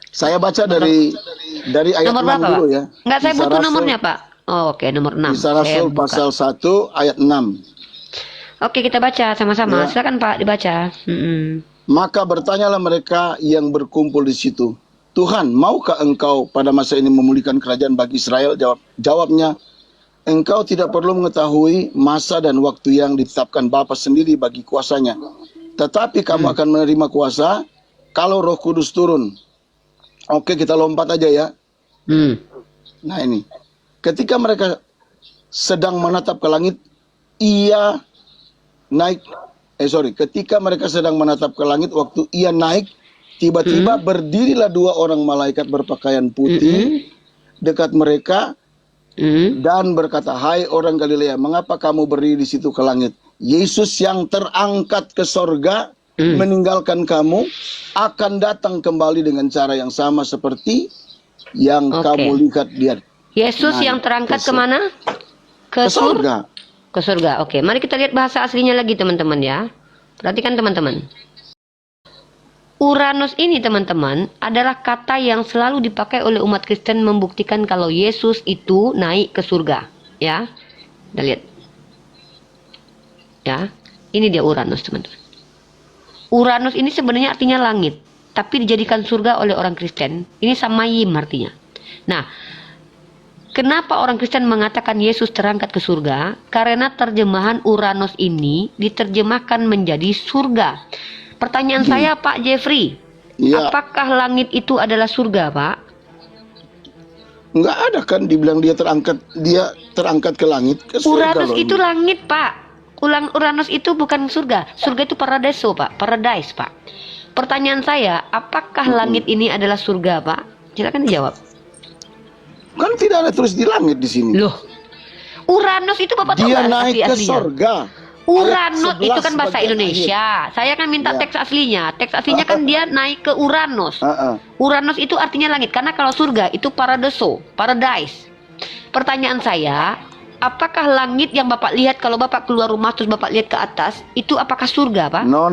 Saya baca dari ayat nomor 6 berapa, dulu Pak? ya. Enggak, saya Kisah butuh Rasul, nomornya, Pak. Oh, oke, nomor 6. Kisah Rasul pasal 1 ayat 6. Oke, kita baca sama-sama. Ya. Silakan Pak dibaca. Maka bertanyalah mereka yang berkumpul di situ, Tuhan, maukah engkau pada masa ini memulihkan kerajaan bagi Israel? Jawabnya, engkau tidak perlu mengetahui masa dan waktu yang ditetapkan Bapa sendiri bagi kuasanya. Tetapi kamu akan menerima kuasa kalau Roh Kudus turun. Oke, kita lompat aja ya. Nah ini, ketika mereka sedang menatap ke langit, ketika mereka sedang menatap ke langit, waktu ia naik, tiba-tiba berdirilah dua orang malaikat berpakaian putih dekat mereka dan berkata, "Hai orang Galilea, mengapa kamu berdiri di situ ke langit? Yesus yang terangkat ke sorga meninggalkan kamu akan datang kembali dengan cara yang sama seperti yang kamu lihat dia." Yesus yang terangkat kemana? Ke sorga. Ke surga. Oke, mari kita lihat bahasa aslinya lagi teman-teman ya. Perhatikan teman-teman. Uranus ini teman-teman adalah kata yang selalu dipakai oleh umat Kristen membuktikan kalau Yesus itu naik ke surga. Ya, kita lihat. Ya, ini dia Uranus teman-teman. Uranus ini sebenarnya artinya langit, tapi dijadikan surga oleh orang Kristen. Ini samayim artinya. Nah, kenapa orang Kristen mengatakan Yesus terangkat ke surga? Karena terjemahan Uranus ini diterjemahkan menjadi surga. Pertanyaan saya Pak Jeffrey, apakah langit itu adalah surga, Pak? Enggak ada kan dibilang dia terangkat ke langit, ke surga. Uranus itu langit, Pak. Uranus itu bukan surga. Surga itu paradiso, Pak. Paradise, Pak. Pertanyaan saya, apakah langit ini adalah surga, Pak? Silakan dijawab. Kan tidak ada tulis di langit di sini. Loh, Uranus itu Bapak tahu dia nggak naik ke asli-aslinya? sorga. Uranus itu kan bahasa bagian Indonesia. Saya kan minta teks aslinya. Teks aslinya kan dia naik ke Uranus. Uranus itu artinya langit. Karena kalau surga itu paradiso, paradise. Pertanyaan saya, apakah langit yang Bapak lihat kalau Bapak keluar rumah terus Bapak lihat ke atas, itu apakah surga, Pak? No.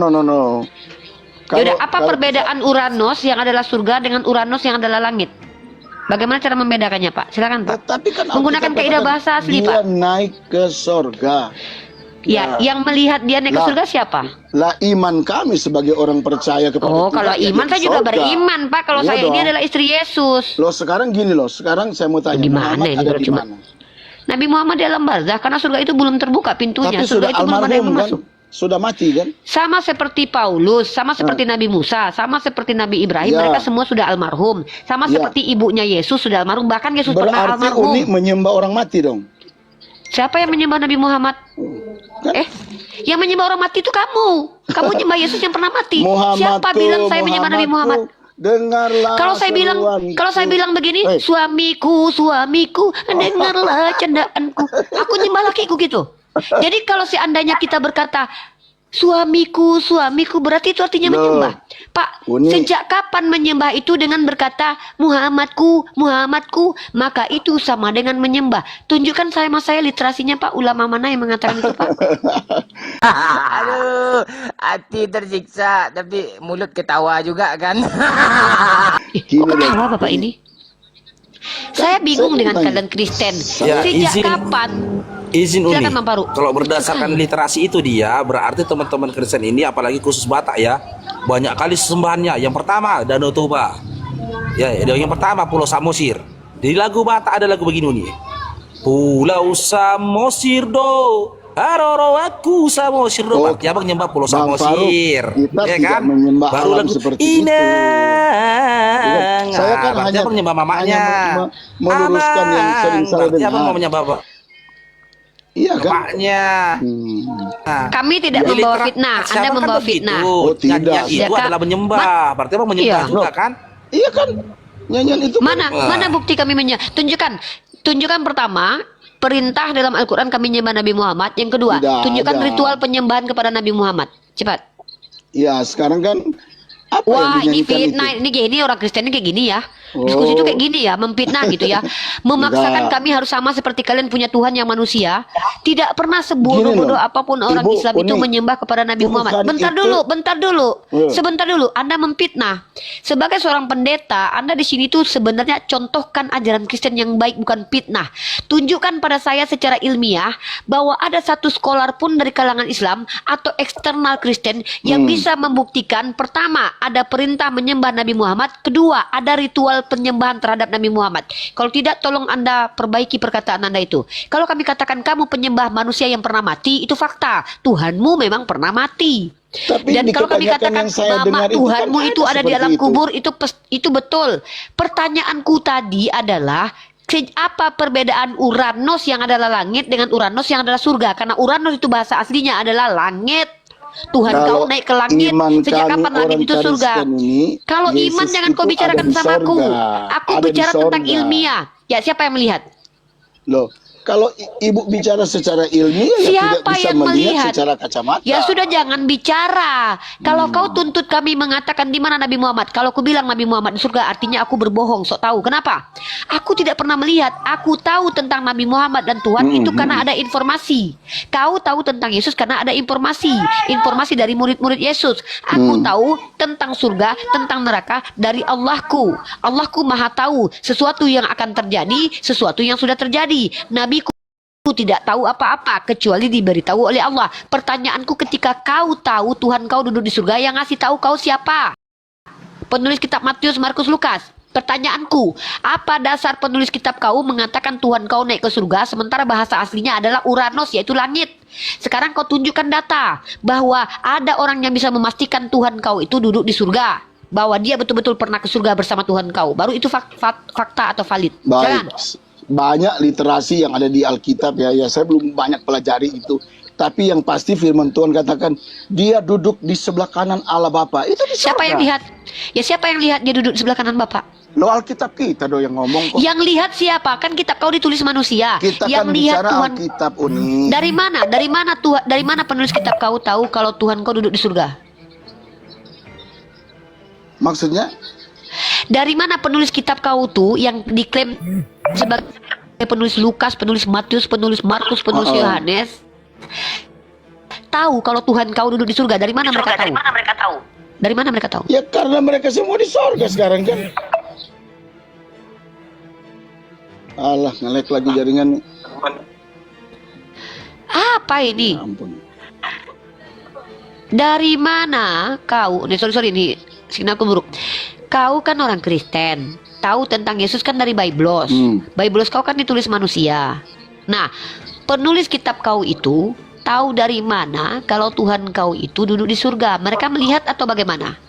Yaudah, apa perbedaan Uranus yang adalah surga dengan Uranus yang adalah langit? Bagaimana cara membedakannya, Pak? Silakan, Pak. Tapi kan menggunakan kaidah bahasa asli, dia Pak. naik ke sorga. Ya, yang melihat dia naik ke surga siapa? Lah iman kami sebagai orang percaya kepada Tuhan. Kalau iman saya juga beriman, Pak. Kalau saya ini adalah istri Yesus. Loh sekarang gini loh, sekarang saya mau tanya, Gimana ini ada kalau di cuma mana? Nabi Muhammad di alam barzah karena surga itu belum terbuka pintunya. Tapi Surga sudah itu belum ada yang almarhum kan? masuk. Sudah mati kan? Sama seperti Paulus, sama seperti Nabi Musa, sama seperti Nabi Ibrahim, mereka semua sudah almarhum. Sama seperti ibunya Yesus sudah almarhum, bahkan Yesus pernah Berarti almarhum. Uni menyembah orang mati dong? Siapa yang menyembah Nabi Muhammad? Yang menyembah orang mati itu kamu. Kamu menyembah Yesus yang pernah mati. Siapa bilang saya menyembah Nabi Muhammad? Dengarlah. Kalau saya bilang begini, suamiku, dengarlah candaanku. Aku nyembah lakiku gitu. Jadi kalau seandainya kita berkata suamiku, berarti itu artinya menyembah. Pak, sejak kapan menyembah itu dengan berkata Muhammadku, maka itu sama dengan menyembah. Tunjukkan saya literasinya, Pak. Ulama mana yang mengatakan itu, Pak? Aduh, hati tersiksa tapi mulut ketawa juga kan. Kok ketawa Bapak ini? Saya bingung dengan kalian Kristen. Sejak kapan? Izin Uni, Silakan, Bang Paru. kalau berdasarkan literasi itu dia berarti teman-teman Kristen ini apalagi khusus Batak ya banyak kali sesembahannya. Yang pertama Danau Toba, ya yang pertama Pulau Samosir. Di lagu Batak ada lagu begini Uni, Pulau Samosir do Aroro aku Samosir do. Ya bang nyembah Pulau Samosir, ya kan? Baru lagu Inang. Saya kan hanya menyembah mamanya, meluruskan yang sering saya dengar. Apa mau menyembah Bapak? Iya kan? Bapaknya. Kami tidak membawa fitnah. Anda membawa fitnah. Oh tidak. Itu adalah menyembah. Berarti apa menyembah juga kan? Iya kan? Nyanyian itu. Mana bukti kami menyembah? Tunjukkan pertama perintah dalam Al-Quran kami menyembah Nabi Muhammad. Yang kedua, tunjukkan ritual penyembahan kepada Nabi Muhammad. Cepat. Ya sekarang kan apa wah yang ini dinyanyikan fitnah, ini gini orang Kristen ini kayak gini ya. Diskusi itu kayak gini ya, memfitnah gitu ya. Memaksakan kami harus sama seperti kalian punya Tuhan yang manusia. Tidak pernah sebodoh-bodoh apapun orang Islam itu menyembah kepada Nabi Muhammad. Bentar dulu. Sebentar dulu, Anda memfitnah. Sebagai seorang pendeta, Anda di sini tuh sebenarnya contohkan ajaran Kristen yang baik, bukan fitnah. Tunjukkan pada saya secara ilmiah bahwa ada satu scholar pun dari kalangan Islam atau eksternal Kristen yang bisa membuktikan pertama, ada perintah menyembah Nabi Muhammad, kedua, ada ritual penyembahan terhadap Nabi Muhammad. Kalau tidak, tolong Anda perbaiki perkataan Anda itu. Kalau kami katakan kamu penyembah manusia yang pernah mati, itu fakta. Tuhanmu memang pernah mati. Dan kalau kami katakan mama Tuhanmu itu ada di alam kubur, itu betul. Pertanyaanku tadi adalah apa perbedaan Uranus yang adalah langit dengan Uranus yang adalah surga? Karena Uranus itu bahasa aslinya adalah langit. Tuhan kau naik ke langit. Sejak kapan langit itu surga? Kalau iman jangan kau bicarakan sama aku. Aku bicara tentang ilmiah. Ya, siapa yang melihat? Loh, kalau ibu bicara secara ilmiah ya tidak Siapa bisa yang melihat melihat? secara kacamata. Ya sudah, jangan bicara. Kalau kau tuntut kami mengatakan di mana Nabi Muhammad, kalau aku bilang Nabi Muhammad di surga, artinya aku berbohong, sok tahu. Kenapa? Aku tidak pernah melihat. Aku tahu tentang Nabi Muhammad dan Tuhan itu karena ada informasi. Kau tahu tentang Yesus karena ada informasi. Informasi dari murid-murid Yesus. Aku tahu tentang surga, tentang neraka dari Allahku. Allahku Maha tahu sesuatu yang akan terjadi, sesuatu yang sudah terjadi. Nabiku tidak tahu apa-apa kecuali diberitahu oleh Allah. Pertanyaanku, ketika kau tahu Tuhan kau duduk di surga, yang ngasih tahu kau siapa? Penulis kitab Matius, Markus, Lukas. Pertanyaanku, apa dasar penulis kitab kau mengatakan Tuhan kau naik ke surga sementara bahasa aslinya adalah Uranos, yaitu langit? Sekarang kau tunjukkan data bahwa ada orang yang bisa memastikan Tuhan kau itu duduk di surga, bahwa dia betul-betul pernah ke surga bersama Tuhan kau. Baru itu fakta atau valid. Jangan. Baik, banyak literasi yang ada di Alkitab ya. Saya belum banyak pelajari itu. Tapi yang pasti firman Tuhan katakan dia duduk di sebelah kanan Allah Bapa. Itu di Siapa surga. yang lihat? Ya, siapa yang lihat dia duduk di sebelah kanan Bapak? Lo Alkitab kita do yang ngomong kok. Yang lihat siapa? Kan kitab kau ditulis manusia. Kita yang kan lihat bicara Tuhan. Alkitab Uni. Dari mana? Dari mana penulis kitab kau tahu kalau Tuhan kau duduk di surga? Maksudnya? Dari mana penulis kitab kau tuh yang diklaim sebagai penulis Lukas, penulis Matius, penulis Markus, penulis Yohanes tahu kalau Tuhan kau duduk di surga? Dari mana mereka tahu? Dari mana mereka tahu? Ya karena mereka semua di sorga sekarang kan. Alah, ngelek lagi jaringan. Apa ini? Ya ampun. Dari mana kau? Sorry nih, sinyalku buruk. Kau kan orang Kristen, tahu tentang Yesus kan dari Biblos. Biblos kau kan ditulis manusia. Nah, penulis kitab kau itu tahu dari mana kalau Tuhan kau itu duduk di surga? Mereka melihat atau bagaimana?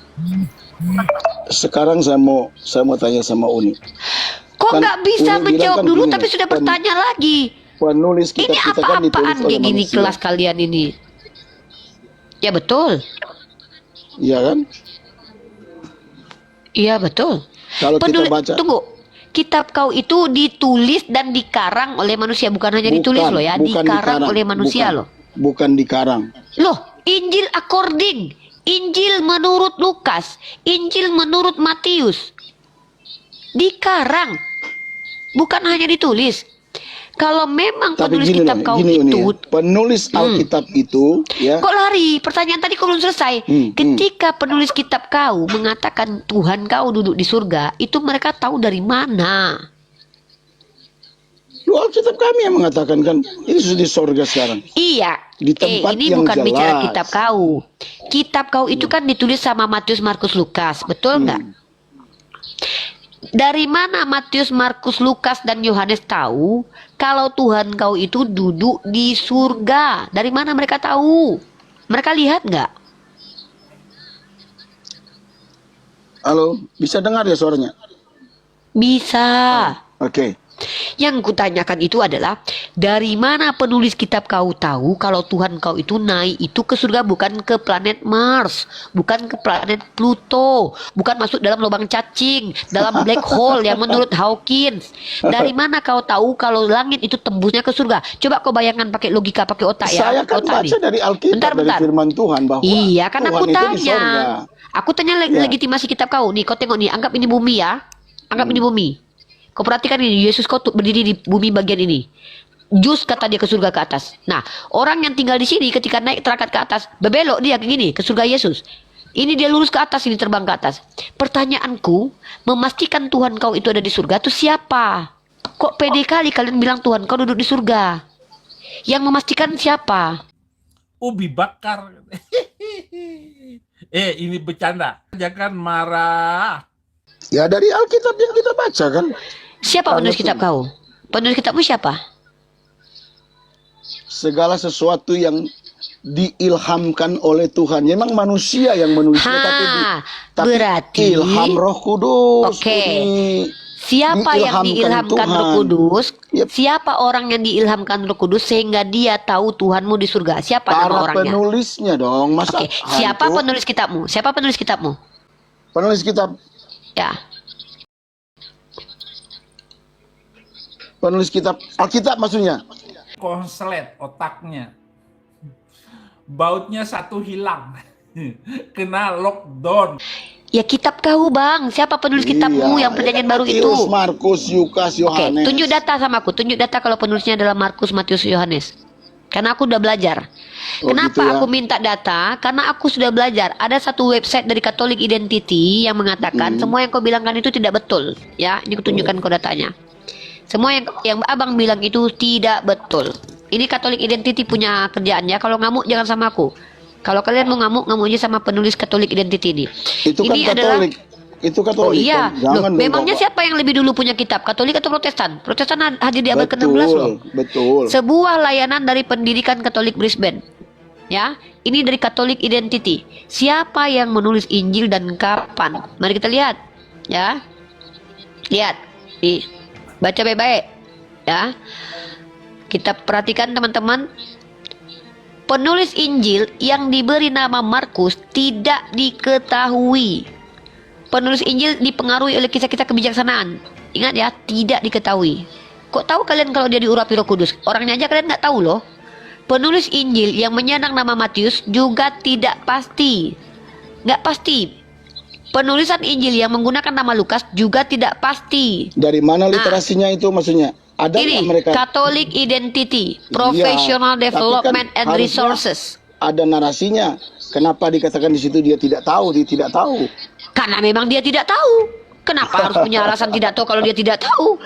Sekarang saya mau tanya sama Uni. Kok Kan nggak bisa Uni menjawab bilang kan dulu gini tapi loh, sudah bertanya lagi? Penulis kitab Ini kita kan ditulis apa-apaan oleh kayak gini manusia. kelas kalian ini? Ya betul. Iya kan? Iya betul. Kalau kita Penulis, baca, tunggu. Kitab kau itu ditulis dan dikarang oleh manusia, bukan hanya ditulis loh ya, bukan dikarang oleh manusia bukan, loh. Bukan dikarang. Loh, Injil according, Injil menurut Lukas, Injil menurut Matius. Dikarang. Bukan hanya ditulis. Kalau memang Tapi penulis gini kitab loh, kau gini Uni itu ya. Penulis Alkitab itu ya. kok lari? Pertanyaan tadi kau belum selesai. Ketika penulis kitab kau mengatakan Tuhan kau duduk di surga, itu mereka tahu dari mana? Lu Alkitab kami yang mengatakan kan Yesus di sorga sekarang. Iya. Di tempat ini yang bukan jelas. bicara kitab kau. Kitab kau itu kan ditulis sama Matius, Markus, Lukas, betul nggak? Dari mana Matius, Markus, Lukas, dan Yohanes tahu kalau Tuhan kau itu duduk di surga? Dari mana mereka tahu? Mereka lihat nggak? Halo, bisa dengar ya suaranya? Bisa. Oke. Yang kutanyakan itu adalah dari mana penulis kitab kau tahu kalau Tuhan kau itu naik itu ke surga, bukan ke planet Mars, bukan ke planet Pluto, bukan masuk dalam lubang cacing, dalam black hole yang menurut Hawkins. Dari mana kau tahu kalau langit itu tembusnya ke surga? Coba kau bayangkan pakai logika, pakai otak ya. Saya kan otak baca nih. dari Alkitab, dari firman Tuhan bahwa Iya, kan Tuhan aku itu di tanya. sorga. Aku tanya Ya. legitimasi kitab kau. Nih, kau tengok nih, anggap ini bumi ya. Anggap ini bumi. Kau perhatikan ini, Yesus kau berdiri di bumi bagian ini. Jus kata dia ke surga ke atas. Nah, orang yang tinggal di sini ketika naik terangkat ke atas, berbelok dia ke gini, ke surga Yesus. Ini dia lurus ke atas, ini terbang ke atas. Pertanyaanku, memastikan Tuhan kau itu ada di surga itu siapa? Kok pede kali kalian bilang Tuhan kau duduk di surga? Yang memastikan siapa? Ubi bakar. Ini bercanda. Jangan marah. Ya dari Alkitab yang kita baca kan. Siapa penulis kitab kau? Penulis kitabmu siapa? Segala sesuatu yang diilhamkan oleh Tuhan. Memang manusia yang menulisnya, tapi berarti ilham Roh Kudus. Oke. Siapa yang diilhamkan Roh Kudus? Siapa orang yang diilhamkan Roh Kudus sehingga dia tahu Tuhanmu di surga? Siapa nama Para orangnya? penulisnya dong. Masa Oke. Siapa penulis kitabmu? Siapa penulis kitabmu? Penulis kitab Ya. Penulis kitab Alkitab maksudnya. Konslet otaknya. Bautnya satu hilang. Kena lockdown. Ya kitab kau bang, siapa penulis kitabmu yang perjanjian baru itu? Matius, Markus, Lukas, Oke, Yohanes. tunjuk data sama aku. Tunjuk data kalau penulisnya adalah Markus, Matius, Yohanes. Karena aku udah belajar. Oh, Kenapa gitu ya. aku minta data? Karena aku sudah belajar. Ada satu website dari Catholic Identity yang mengatakan semua yang kau bilangkan itu tidak betul. Ya, ini aku tunjukkan kau datanya. Semua yang abang bilang itu tidak betul. Ini Catholic Identity punya kerjaan ya. Kalau ngamuk jangan sama aku. Kalau kalian mau ngamuk, ngamuk aja sama penulis Catholic Identity ini. Itu kan Ini Katolik. Itu Katolik. Oh iya, kan? Jangan loh, dong, memangnya Bapak. siapa yang lebih dulu punya kitab? Katolik atau Protestan? Protestan hadir di abad ke-16 loh. Betul. Sebuah layanan dari pendidikan Katolik Brisbane. Ya, ini dari Catholic Identity. Siapa yang menulis Injil dan kapan? Mari kita lihat. Ya. Lihat. Nih. Baca baik-baik. Ya. Kita perhatikan teman-teman. Penulis Injil yang diberi nama Markus tidak diketahui. Penulis Injil dipengaruhi oleh kisah-kisah kebijaksanaan. Ingat ya, tidak diketahui. Kok tahu kalian kalau dia diurapi Roh Kudus? Orangnya aja kalian nggak tahu loh. Penulis Injil yang menyandang nama Matius juga tidak pasti. Nggak pasti. Penulisan Injil yang menggunakan nama Lukas juga tidak pasti. Dari mana literasinya itu maksudnya? Ada Ini nggak mereka? Catholic Identity, Professional Iya, tapi kan Development and harusnya Resources. Ada narasinya. Kenapa dikatakan di situ dia tidak tahu? Dia tidak tahu. Karena memang dia tidak tahu. Kenapa harus punya alasan tidak tahu kalau dia tidak tahu?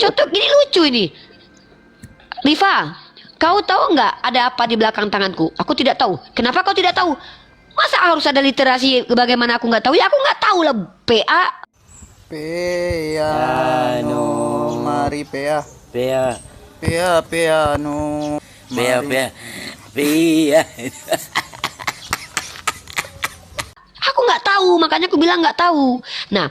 Contoh gini lucu ini. Rifa, kau tahu nggak ada apa di belakang tanganku? Aku tidak tahu. Kenapa kau tidak tahu? Masa harus ada literasi bagaimana aku nggak tahu? Ya aku nggak tahu lah. PA. Piano, mari pea. Pea. Pea, piano. Pea, pea. Pea. Aku nggak tahu, makanya aku bilang nggak tahu. Nah,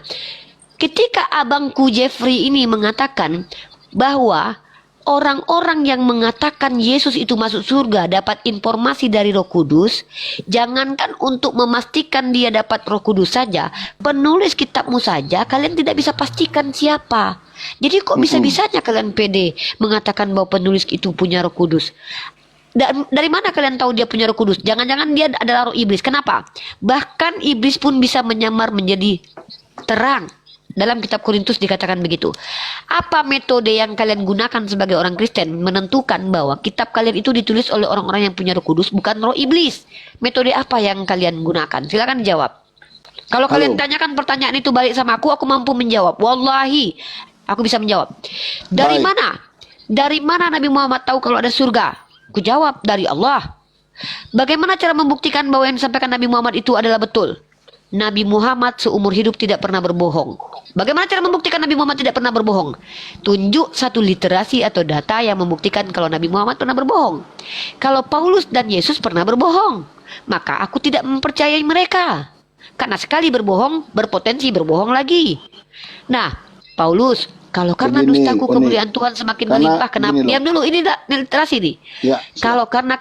ketika abangku Jeffrey ini mengatakan bahwa orang-orang yang mengatakan Yesus itu masuk surga dapat informasi dari Roh Kudus, jangankan untuk memastikan dia dapat Roh Kudus saja, penulis kitabmu saja kalian tidak bisa pastikan siapa. Jadi kok bisa-bisanya kalian pede mengatakan bahwa penulis itu punya Roh Kudus? Dari mana kalian tahu dia punya Roh Kudus? Jangan-jangan dia adalah roh iblis. Kenapa? Bahkan iblis pun bisa menyamar menjadi terang. Dalam kitab Korintus dikatakan begitu. Apa metode yang kalian gunakan sebagai orang Kristen menentukan bahwa kitab kalian itu ditulis oleh orang-orang yang punya Roh Kudus, bukan roh iblis? Metode apa yang kalian gunakan? Silakan jawab. Kalau kalian tanyakan pertanyaan itu balik sama aku mampu menjawab. Wallahi, aku bisa menjawab. Dari mana? Dari mana Nabi Muhammad tahu kalau ada surga? Aku jawab, dari Allah. Bagaimana cara membuktikan bahwa yang disampaikan Nabi Muhammad itu adalah betul? Nabi Muhammad seumur hidup tidak pernah berbohong. Bagaimana cara membuktikan Nabi Muhammad tidak pernah berbohong? Tunjuk satu literasi atau data yang membuktikan kalau Nabi Muhammad pernah berbohong. Kalau Paulus dan Yesus pernah berbohong, maka aku tidak mempercayai mereka. Karena sekali berbohong, berpotensi berbohong lagi. Nah, Paulus, kalau karena dustaku kemuliaan Tuhan semakin melimpah, kenapa? Diam dulu, ini literasi nih. Ya, kalau karena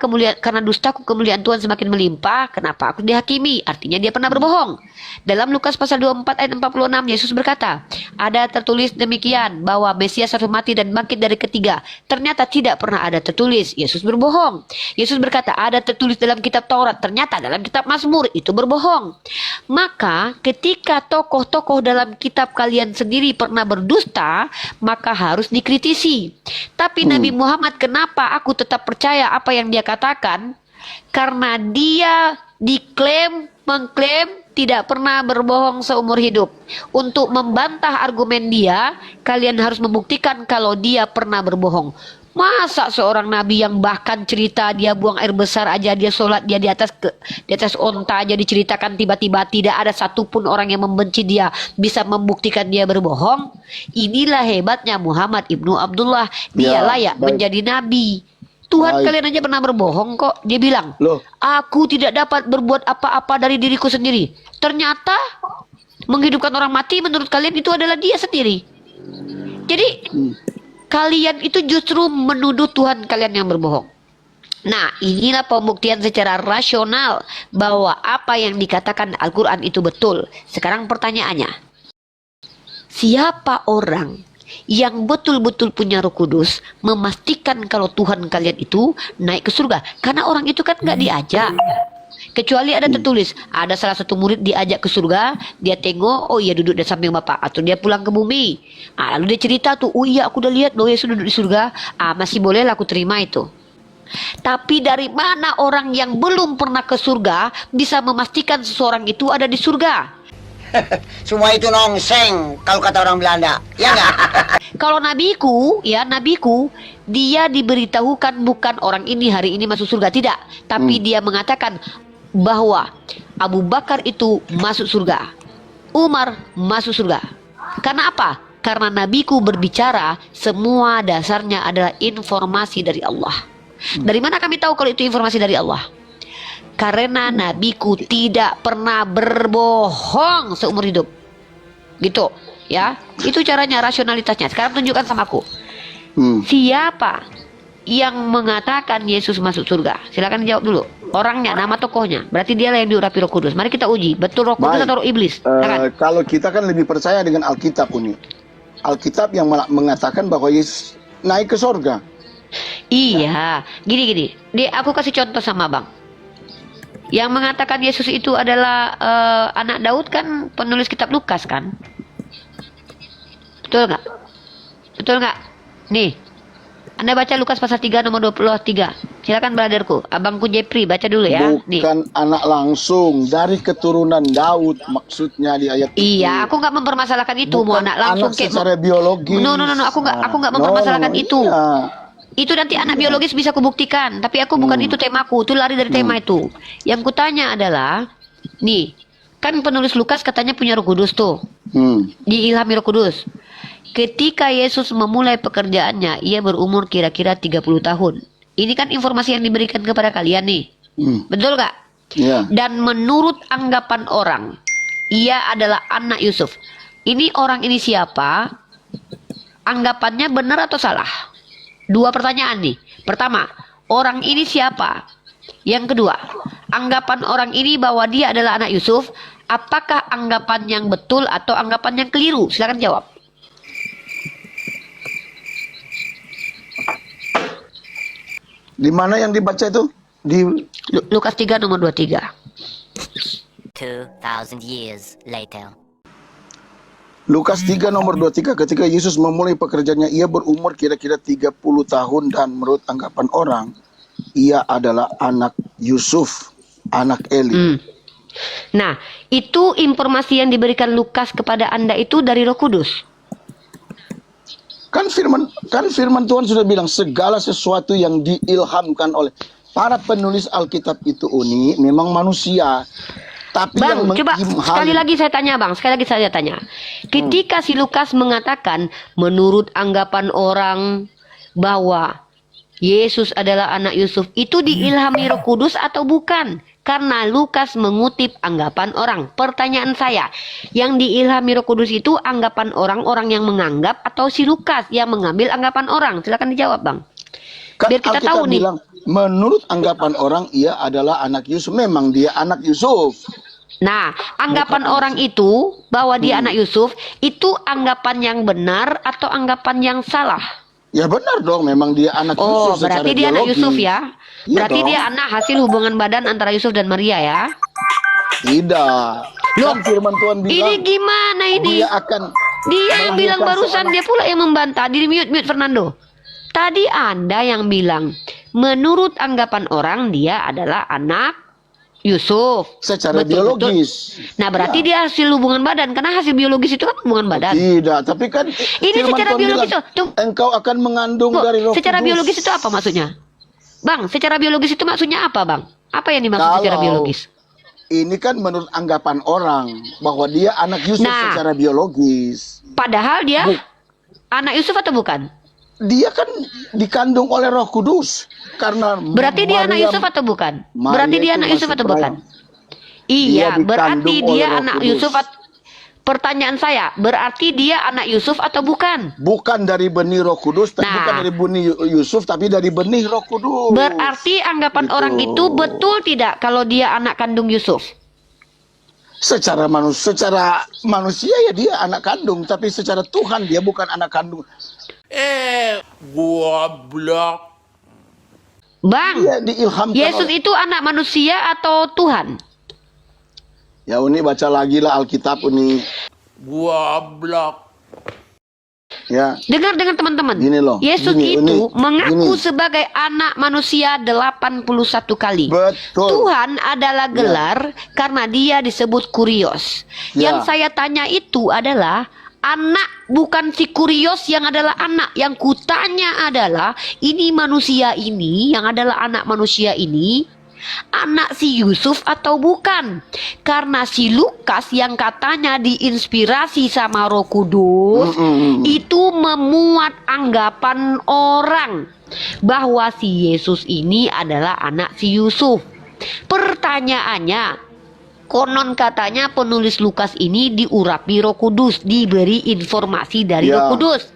dustaku kemuliaan Tuhan semakin melimpah, kenapa aku dihakimi? Artinya dia pernah berbohong. Dalam Lukas pasal 24 ayat 46, Yesus berkata, ada tertulis demikian bahwa Mesias harus mati dan bangkit dari ketiga. Ternyata tidak pernah ada tertulis. Yesus berbohong. Yesus berkata, ada tertulis dalam kitab Taurat. Ternyata dalam kitab Mazmur itu berbohong. Maka ketika tokoh-tokoh dalam kitab kalian sendiri pernah berdusta, maka harus dikritisi. Tapi Nabi Muhammad, kenapa aku tetap percaya apa yang dia katakan? Karena dia mengklaim tidak pernah berbohong seumur hidup. Untuk membantah argumen dia, kalian harus membuktikan kalau dia pernah berbohong. Masa seorang nabi yang bahkan cerita dia buang air besar aja, dia sholat, dia di atas onta aja diceritakan, tiba-tiba tidak ada satupun orang yang membenci dia bisa membuktikan dia berbohong. Inilah hebatnya Muhammad ibnu Abdullah. Dia layak menjadi nabi. Tuhan kalian aja pernah berbohong kok. Dia bilang, aku tidak dapat berbuat apa-apa dari diriku sendiri. Ternyata menghidupkan orang mati menurut kalian itu adalah dia sendiri. Jadi kalian itu justru menuduh Tuhan kalian yang berbohong. Nah, inilah pembuktian secara rasional bahwa apa yang dikatakan Al-Quran itu betul. Sekarang pertanyaannya, siapa orang yang betul-betul punya Roh Kudus memastikan kalau Tuhan kalian itu naik ke surga. Karena orang itu kan nggak diajak. Kecuali ada tertulis, ada salah satu murid diajak ke surga, dia tengok, oh iya duduk di samping Bapak, atau dia pulang ke bumi. Lalu dia cerita tuh, oh iya aku udah lihat loh Yesus duduk di surga, masih boleh lah aku terima itu. Tapi dari mana orang yang belum pernah ke surga bisa memastikan seseorang itu ada di surga? Semua itu nongseng kalau kata orang Belanda, ya nggak? Kalau nabiku, dia diberitahukan bukan orang ini hari ini masuk surga, tidak. Tapi dia mengatakan bahwa Abu Bakar itu masuk surga, Umar masuk surga. Karena apa? Karena nabiku berbicara semua dasarnya adalah informasi dari Allah. Dari mana kami tahu kalau itu informasi dari Allah? Karena nabiku tidak pernah berbohong seumur hidup. Gitu, ya. Itu caranya, rasionalitasnya. Sekarang tunjukkan sama aku. Siapa yang mengatakan Yesus masuk surga? Silakan jawab dulu. Orangnya, nama tokohnya. Berarti dia yang diurapi Roh Kudus. Mari kita uji, betul Roh Kudus atau Roh Iblis? Kalau kita kan lebih percaya dengan Alkitab ini. Alkitab yang mengatakan bahwa Yesus naik ke surga. Iya, gini. Aku kasih contoh sama Bang. Yang mengatakan Yesus itu adalah anak Daud kan penulis kitab Lukas kan? Betul nggak? Betul nggak? Nih, Anda baca Lukas pasal 3 nomor 23. Silakan brotherku, abangku Jepri baca dulu ya. Bukan anak langsung dari keturunan Daud maksudnya di ayat itu. Iya, aku nggak mempermasalahkan itu. Mau anak langsung secara biologis. No, aku nggak mempermasalahkan itu. Iya. Itu nanti anak biologis bisa kubuktikan, tapi aku bukan itu temaku, itu lari dari tema itu. Yang kutanya adalah, nih, kan penulis Lukas katanya punya Roh Kudus tuh, diilhami Roh Kudus. Ketika Yesus memulai pekerjaannya, ia berumur kira-kira 30 tahun. Ini kan informasi yang diberikan kepada kalian nih, betul gak? Yeah. Dan menurut anggapan orang, ia adalah anak Yusuf. Ini orang ini siapa? Anggapannya benar atau salah? Dua pertanyaan nih. Pertama, orang ini siapa? Yang kedua, anggapan orang ini bahwa dia adalah anak Yusuf, apakah anggapan yang betul atau anggapan yang keliru? Silakan jawab. Di mana yang dibaca itu? Di Lukas 3 nomor 23. 2000 years later. Lukas 3 nomor 23, ketika Yesus memulai pekerjaannya, ia berumur kira-kira 30 tahun dan menurut anggapan orang, ia adalah anak Yusuf, anak Eli. Nah, itu informasi yang diberikan Lukas kepada Anda itu dari Roh Kudus. Kan firman Tuhan sudah bilang segala sesuatu yang diilhamkan oleh para penulis Alkitab itu memang manusia. Tapi Bang, yang coba sekali lagi saya tanya Bang, ketika si Lukas mengatakan menurut anggapan orang bahwa Yesus adalah anak Yusuf, itu diilhami Roh Kudus atau bukan? Karena Lukas mengutip anggapan orang. Pertanyaan saya, yang diilhami Roh Kudus itu anggapan orang yang menganggap atau si Lukas yang mengambil anggapan orang? Silakan dijawab Bang. Biar kita tahu nih. Bilang, menurut anggapan orang ia adalah anak Yusuf. Memang dia anak Yusuf. Nah, anggapan orang itu bahwa dia anak Yusuf, itu anggapan yang benar atau anggapan yang salah? Ya benar dong, memang dia anak Yusuf. Oh, berarti dia anak Yusuf ya? Berarti dia anak hasil hubungan badan antara Yusuf dan Maria ya? Tidak. Loh, kan firman Tuhan bilang, ini gimana ini? Dia yang bilang barusan, dia pula yang membantah. Di mute Fernando. Tadi Anda yang bilang, menurut anggapan orang dia adalah anak Yusuf. Secara biologis. Nah, berarti dia hasil hubungan badan. Karena hasil biologis itu kan hubungan badan. Tidak, tapi kan ini secara biologis itu. Engkau akan mengandung dari Roh secara Kudus. biologis itu apa maksudnya? Bang, secara biologis itu maksudnya apa, Bang? Apa yang dimaksud secara biologis? Ini kan menurut anggapan orang bahwa dia anak Yusuf secara biologis. Padahal dia anak Yusuf atau bukan? Dia kan dikandung oleh Roh Kudus. Karena berarti dia anak Yusuf atau bukan? Berarti dia anak Yusuf atau bukan? Iya, berarti dia anak Yusuf. Pertanyaan saya, berarti dia anak Yusuf atau bukan? Bukan dari benih Roh Kudus, bukan dari benih Yusuf, tapi dari benih Roh Kudus. Berarti anggapan orang itu betul tidak kalau dia anak kandung Yusuf? Secara manusia ya dia anak kandung, tapi secara Tuhan dia bukan anak kandung. Goblok. Bang, Dia diilhamkan Yesus oleh... itu anak manusia atau Tuhan? Ya Uni baca lagi lah Alkitab Uni. Goblok. Ya. Dengar teman-teman. Gini loh. Yesus Gini, itu Uni. mengaku Gini. sebagai anak manusia 81 kali. Betul. Tuhan adalah gelar karena dia disebut Kurios. Ya. Yang saya tanya itu adalah anak, bukan si Kurios yang adalah anak. Yang kutanya adalah ini manusia ini yang adalah anak manusia ini anak si Yusuf atau bukan? Karena si Lukas yang katanya diinspirasi sama Roh Kudus itu memuat anggapan orang bahwa si Yesus ini adalah anak si Yusuf. Pertanyaannya, konon katanya penulis Lukas ini diurapi Roh Kudus, diberi informasi dari Ya. Roh Kudus.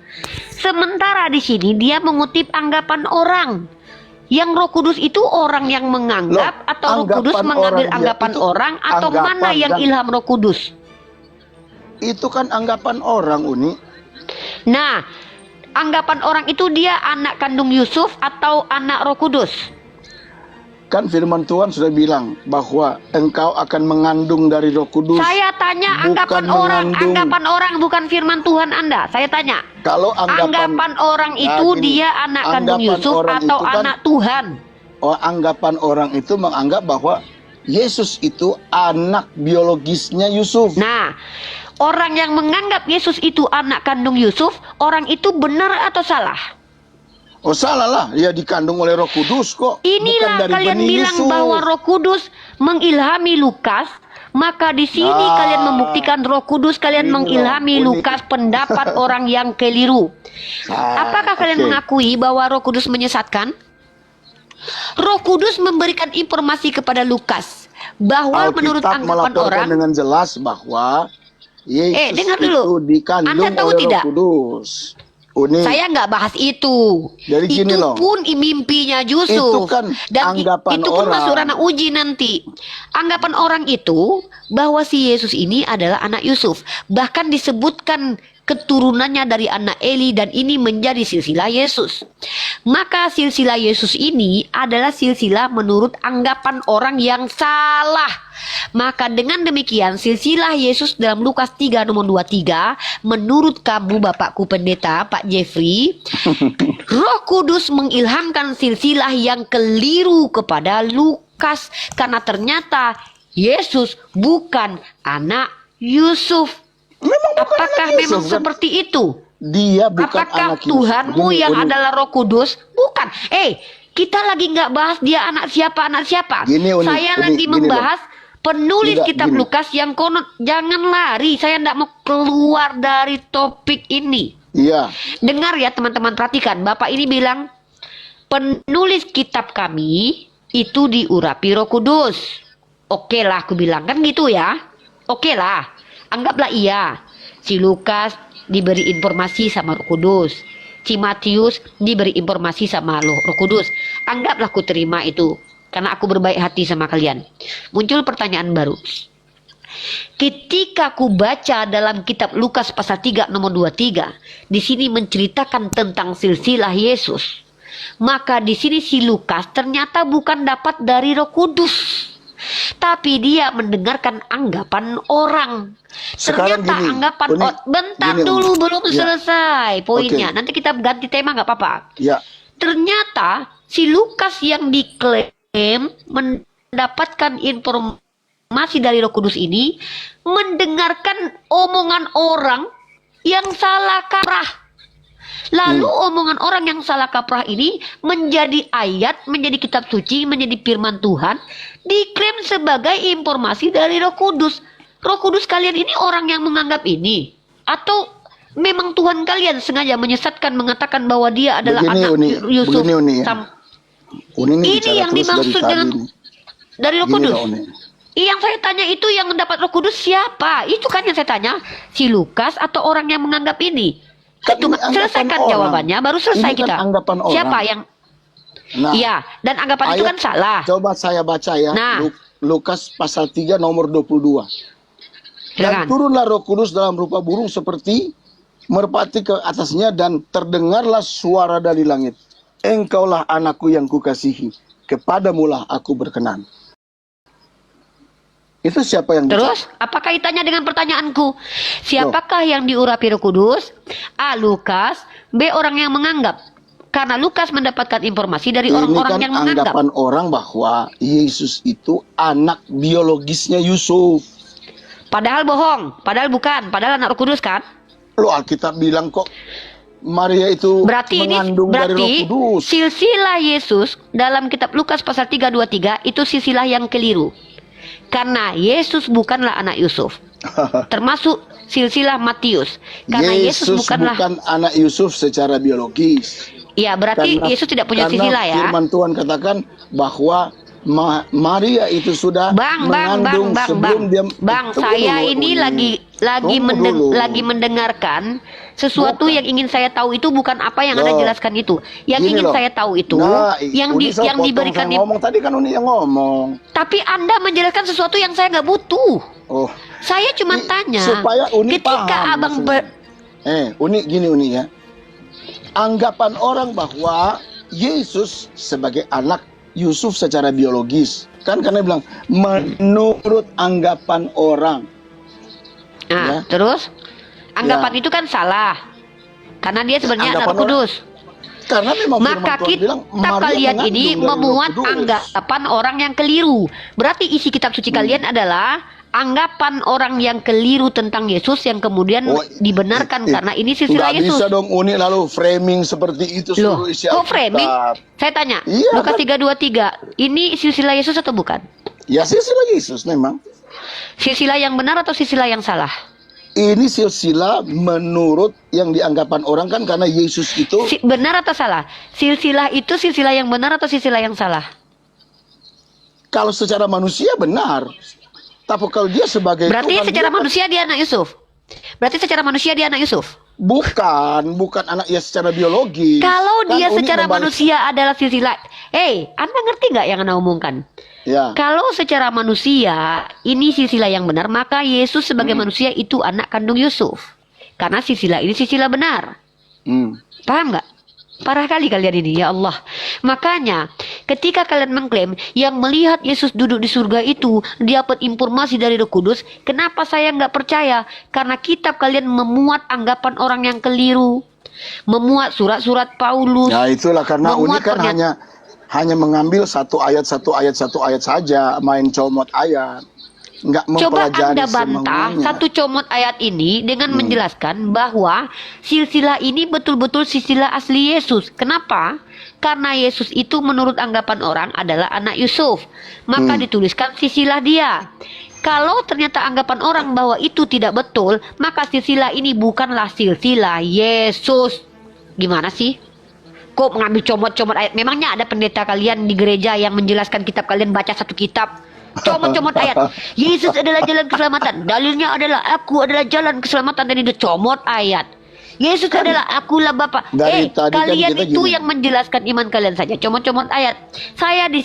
Sementara di sini dia mengutip anggapan orang. Yang Roh Kudus itu orang yang menganggap atau Roh Kudus anggapan mengambil orang dia anggapan itu orang atau anggapan mana yang dan- ilham Roh Kudus? Itu kan anggapan orang Uni. Nah, anggapan orang itu dia anak kandung Yusuf atau anak Roh Kudus? Kan firman Tuhan sudah bilang bahwa engkau akan mengandung dari Roh Kudus. Saya tanya bukan anggapan orang bukan firman Tuhan Anda. Saya tanya. Kalau Anggapan orang Nah, itu gini, dia anak kandung anggapan Yusuf orang atau itu kan- anak Tuhan? Anggapan orang itu menganggap bahwa Yesus itu anak biologisnya Yusuf. Nah, orang yang menganggap Yesus itu anak kandung Yusuf, orang itu benar atau salah? Oh salah lah, dia dikandung oleh Roh Kudus kok. Bukan Inilah dari kalian benih bilang Yusuf. bahwa Roh Kudus mengilhami Lukas, maka di sini Nah, kalian membuktikan Roh Kudus kalian ini mengilhami loh, Lukas pendapat orang yang keliru. Apakah kalian oke. mengakui bahwa Roh Kudus menyesatkan? Roh Kudus memberikan informasi kepada Lukas bahwa menurut Alkitab anggapan melaporkan orang, dengan jelas bahwa Yesus dengar dulu. itu dikandung Anda tahu oleh tidak? Roh Kudus. Uni, saya nggak bahas itu. Jadi gini Itu loh. pun mimpinya Yusuf. Itu kan anggapan itu pun orang. masuk ranah uji nanti. Anggapan orang itu bahwa si Yesus ini adalah anak Yusuf. Bahkan disebutkan keturunannya dari anak Eli dan ini menjadi silsilah Yesus. Maka silsilah Yesus ini adalah silsilah menurut anggapan orang yang salah. Maka dengan demikian silsilah Yesus dalam Lukas 3 nomor 23 menurut kamu Bapakku Pendeta Pak Jeffrey, Roh Kudus mengilhamkan silsilah yang keliru kepada Lukas karena ternyata Yesus bukan anak Yusuf. Apakah memang Yusuf, kan? seperti itu? Dia bukan Apakah anak Yusuf. Tuhanmu Begini, yang Uni. adalah Roh Kudus? Bukan. Kita lagi nggak bahas dia anak siapa. Gini, Uni, Saya Uni, lagi gini membahas penulis Tidak, kitab gini. Lukas yang konon. Jangan lari. Saya nggak mau keluar dari topik ini. Iya. Dengar ya teman-teman, perhatikan. Bapak ini bilang penulis kitab kami itu diurapi Roh Kudus. Oke lah, aku bilang kan gitu ya. Oke lah, anggaplah iya. Si Lukas diberi informasi sama Roh Kudus. Si Matius diberi informasi sama Roh Kudus. Anggaplah aku terima itu. Karena aku berbaik hati sama kalian. Muncul pertanyaan baru. Ketika aku baca dalam kitab Lukas pasal 3 nomor 23, di sini menceritakan tentang silsilah Yesus. Maka di sini si Lukas ternyata bukan dapat dari Roh Kudus, tapi dia mendengarkan anggapan orang. Sekarang Ternyata gini, anggapan Uni, bentar gini, Uni. dulu belum Ya. selesai poinnya. Oke. Nanti kita ganti tema nggak apa-apa. Ya. Ternyata si Lukas yang diklaim mendapatkan informasi dari Roh Kudus ini mendengarkan omongan orang yang salah kaprah. Lalu omongan orang yang salah kaprah ini menjadi ayat, menjadi kitab suci, menjadi firman Tuhan, diklaim sebagai informasi dari Roh Kudus. Roh Kudus kalian ini orang yang menganggap ini, atau memang Tuhan kalian sengaja menyesatkan mengatakan bahwa dia adalah Begini, anak Uni. Yusuf? Begini, Uni, ya. Uni Ini bicara yang terus dimaksud dari dengan tadi nih. dari Roh Gini Kudus. loh, Uni. Yang saya tanya itu yang mendapat Roh Kudus siapa? Itu kan yang saya tanya, si Lukas atau orang yang menganggap ini? Kan Itu ini anggapan selesaikan orang. jawabannya, baru selesai Ini kan kita. anggapan orang. Siapa yang? Nah, Iya, dan anggapan itu ayat- kan salah. Coba saya baca ya. Nah. Lukas pasal 3 nomor 22. Dan turunlah Roh Kudus dalam rupa burung seperti merpati ke atasnya, dan terdengarlah suara dari langit. Engkaulah anakku yang kukasihi, kepadamulah aku berkenan. Itu siapa yang Terus, apa kaitannya dengan pertanyaanku? Siapakah yang diurapi Roh Kudus? A. Lukas. B. Orang yang menganggap. Karena Lukas mendapatkan informasi dari orang-orang yang menganggap. Anggapan orang bahwa Yesus itu anak biologisnya Yusuf. Padahal bohong, padahal bukan, padahal anak Roh Kudus kan? Lo Alkitab bilang kok Maria itu mengandung dari Roh Kudus. Silsilah Yesus dalam kitab Lukas pasal 3:23 itu silsilah yang keliru. Karena Yesus bukanlah anak Yusuf. Termasuk silsilah Matius. Karena Yesus bukan anak Yusuf secara biologis. Ya, berarti Yesus tidak punya silsilah ya. Firman Tuhan katakan bahwa Maria itu sudah mengandung sebelum dia. Saya ini lagi mendengarkan sesuatu yang ingin saya tahu itu bukan apa yang Anda jelaskan itu. Yang ingin saya tahu itu yang diberikan ngomong tadi kan Uni yang ngomong. Tapi Anda menjelaskan sesuatu yang saya nggak butuh. Oh. Saya cuma tanya supaya Uni ketika paham Abang Uni gini Uni ya. Anggapan orang bahwa Yesus sebagai anak Yusuf secara biologis, kan karena bilang menurut anggapan orang. Nah, terus anggapan itu kan salah. Karena dia sebenarnya anak Roh Kudus. Karena memang maka kita kalian ini memuat anggapan orang yang keliru. Berarti isi kitab suci kalian adalah anggapan orang yang keliru tentang Yesus yang kemudian dibenarkan karena ini silsilah Yesus. Bisa dong Uni lalu framing seperti itu. Loh, kok framing? Saya tanya, Lukas 3:23, ini silsilah Yesus atau bukan? Ya silsilah Yesus memang. Silsilah yang benar atau silsilah yang salah? Ini silsilah menurut yang dianggapan orang kan karena Yesus itu. Benar atau salah? Silsilah itu silsilah yang benar atau silsilah yang salah? Kalau secara manusia benar. Tapi kalau dia sebagai berarti Tuhan, secara manusia dia anak Yusuf. Berarti secara manusia dia anak Yusuf. Bukan anak ya secara biologis. Kalau dia secara manusia adalah silsilah. Anda ngerti nggak yang Anda omongkan? Ya. Kalau secara manusia ini silsilah yang benar, maka Yesus sebagai manusia itu anak kandung Yusuf. Karena silsilah ini silsilah benar. Paham nggak? Parah kali kalian ini, ya Allah. Makanya ketika kalian mengklaim yang melihat Yesus duduk di surga itu dapat informasi dari Roh Kudus, kenapa saya nggak percaya? Karena kitab kalian memuat anggapan orang yang keliru, memuat surat-surat Paulus. Ya itulah karena Uni kan hanya mengambil satu ayat saja, main comot ayat. Coba Anda bantah satu comot ayat ini dengan menjelaskan bahwa silsilah ini betul-betul silsilah asli Yesus. Kenapa? Karena Yesus itu menurut anggapan orang adalah anak Yusuf. Maka dituliskan silsilah dia. Kalau ternyata anggapan orang bahwa itu tidak betul, maka silsilah ini bukanlah silsilah Yesus. Gimana sih? Kok mengambil comot-comot ayat? Memangnya ada pendeta kalian di gereja yang menjelaskan kitab kalian baca satu kitab? Comot-comot ayat. Yesus adalah jalan keselamatan. Dalilnya adalah aku adalah jalan keselamatan, dan itu comot ayat. Yesus adalah akulah Bapa. Kalian itu yang menjelaskan iman kalian saja comot-comot ayat. Saya di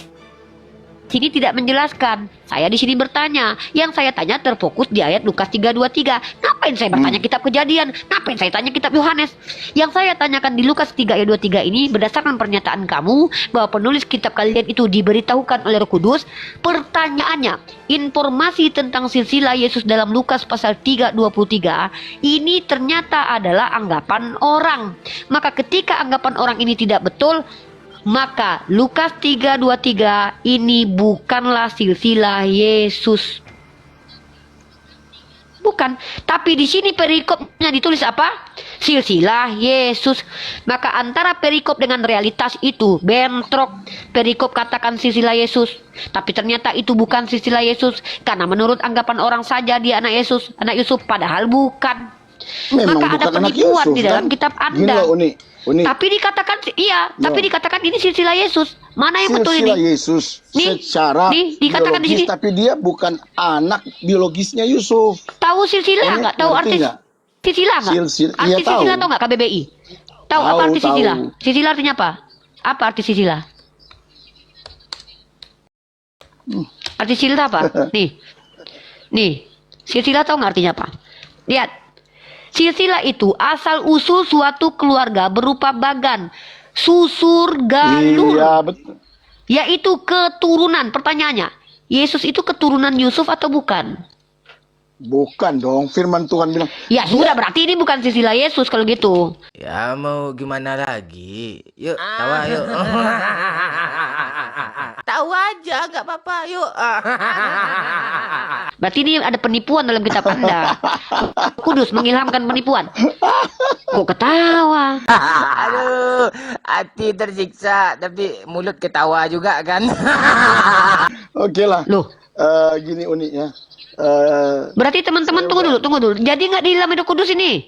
sini tidak menjelaskan. Saya di sini bertanya. Yang saya tanya terfokus di ayat Lukas 3:23. Ngapain saya bertanya kitab Kejadian? Ngapain saya tanya kitab Yohanes? Yang saya tanyakan di Lukas 3 ayat 23 ini berdasarkan pernyataan kamu bahwa penulis kitab kalian itu diberitahukan oleh Roh Kudus. Pertanyaannya, informasi tentang silsilah Yesus dalam Lukas pasal 3:23 ini ternyata adalah anggapan orang. Maka ketika anggapan orang ini tidak betul, maka Lukas 3:23 ini bukanlah silsilah Yesus. Bukan. Tapi di sini perikopnya ditulis apa? Silsilah Yesus. Maka antara perikop dengan realitas itu bentrok. Perikop katakan silsilah Yesus, tapi ternyata itu bukan silsilah Yesus. Karena menurut anggapan orang saja dia anak Yesus, anak Yusuf, padahal bukan. Memang maka ada penipuan di dalam kitab Anda. Uni. Tapi dikatakan tapi dikatakan ini silsilah Yesus. Mana yang betul ini? Silsilah Yesus secara dikatakan biologis, di sini. tapi dia bukan anak biologisnya Yusuf. Tahu silsilah nggak? Tahu arti silsilah nggak? Arti silsilah tahu nggak KBBI? Tahu apa arti silsilah? Silsilah artinya apa? Apa arti silsilah? Arti silsilah apa? Nih. Silsilah tahu nggak artinya apa? Lihat. Silsilah itu asal usul suatu keluarga berupa bagan, susur, galur. Iya, betul. Yaitu keturunan. Pertanyaannya, Yesus itu keturunan Yusuf atau bukan? Bukan dong, firman Tuhan bilang. Ya sudah, berarti ini bukan silsilah Yesus kalau gitu. Ya mau gimana lagi? Yuk, tawa yuk. Tahu aja, nggak apa-apa. Yuk. Berarti ini ada penipuan dalam kitab Anda. Kudus mengilhamkan penipuan. Kok ketawa? Aduh, hati tersiksa, tapi mulut ketawa juga kan? Oke lah. Loh. Gini uniknya. Berarti teman-teman tunggu dulu. Jadi nggak di dalam Roh Kudus ini?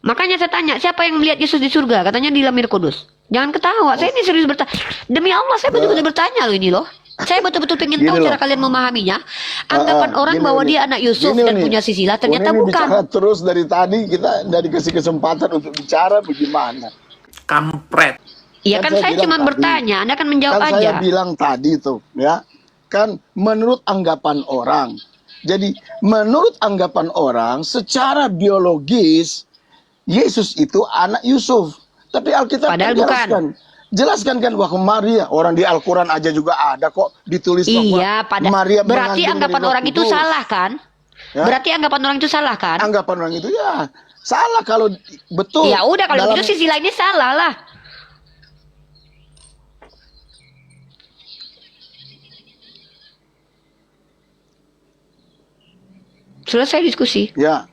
Makanya saya tanya, siapa yang melihat Yesus di surga? Katanya di dalam Roh Kudus. Jangan ketawa, saya ini serius bertanya. Demi Allah, saya betul-betul bertanya loh ini loh. Saya betul-betul pengen tahu cara kalian memahaminya. Anggapan orang bahwa dia anak Yusuf dan punya silsilah, ternyata ini bukan. Bicara terus dari tadi, kita dari kasih kesempatan untuk bicara bagaimana. Kampret. Iya kan saya cuma bertanya, Anda kan menjawab Kan aja. saya bilang tadi tuh, ya. Kan menurut anggapan orang. Jadi menurut anggapan orang secara biologis Yesus itu anak Yusuf. Tapi Alkitab jelaskan kan bahwa Maria, orang di Al-Quran aja juga ada kok ditulis iya, Maria berarti anggapan orang itu salah kan? Ya? Berarti anggapan orang itu salah kan? Anggapan orang itu ya salah kalau betul. Ya udah kalau begitu silsilah ini salah lah. Selesai diskusi. Ya.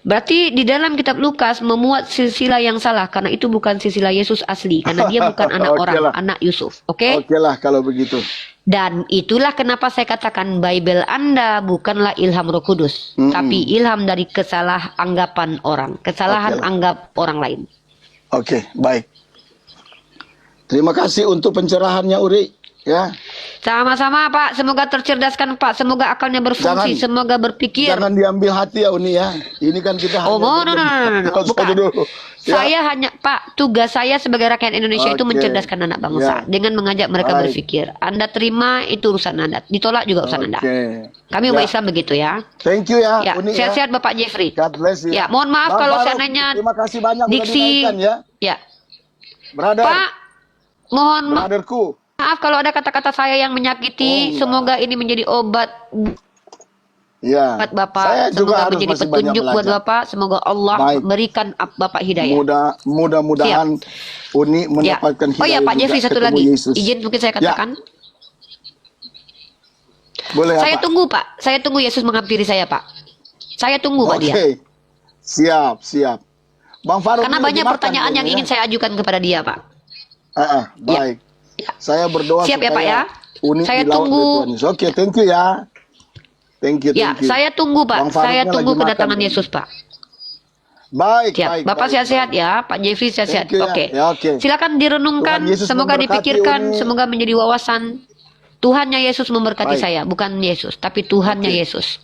Berarti di dalam kitab Lukas memuat silsilah yang salah karena itu bukan silsilah Yesus asli karena dia bukan anak orang, anak Yusuf. Oke? Oke lah kalau begitu. Dan itulah kenapa saya katakan Bible Anda bukanlah ilham Roh Kudus, tapi ilham dari kesalahan anggapan orang, kesalahan anggap orang lain. Oke, baik. Terima kasih untuk pencerahannya Uri, ya. Sama-sama Pak, semoga tercerdaskan Pak, semoga akalnya berfungsi, semoga berpikir. Jangan diambil hati ya Uni ya. Ini kan kita bukan. Saya hanya Pak, tugas saya sebagai rakyat Indonesia itu mencerdaskan anak bangsa dengan mengajak mereka berpikir. Anda terima itu urusan Anda, ditolak juga urusan Anda. Kami umat Islam begitu ya. Thank you ya. Uni, sehat-sehat Bapak Jeffrey. God bless you. Ya, mohon maaf Bang kalau Faruk, seandainya terima kasih banyak diksi ya. Brother. Pak, mohon brotherku. Maaf kalau ada kata-kata saya yang menyakiti, semoga ini menjadi obat buat Bapak. Saya juga semoga menjadi petunjuk buat Bapak. Semoga Allah berikan Bapak hidayah. Mudah-mudahan Uni mendapatkan hidayah. Oh ya Pak Jeffrey, satu lagi. Izin mungkin saya katakan. Boleh saya tunggu Pak. Saya tunggu Yesus menghampiri saya Pak. Saya tunggu Pak dia. Siap. Bang Faruk. Karena banyak pertanyaan yang ingin saya ajukan kepada dia Pak. Baik. Saya berdoa siap ya Pak ya. Uni saya tunggu. Oke, thank you ya. Thank you. Ya, saya tunggu Pak. Saya tunggu kedatangan Yesus Pak. Baik. Bapak sehat-sehat ya, Pak Jeffrey sehat-sehat. Oke. Oke. Silakan direnungkan, semoga dipikirkan, semoga menjadi wawasan. Tuhannya Yesus memberkati saya, bukan Yesus, tapi Tuhannya Yesus.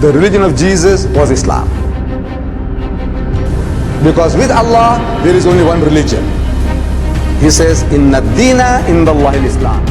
The religion of Jesus was Islam. Because with Allah, there is only one religion. He says, Inna ad-dina inda Allahi al-Islam.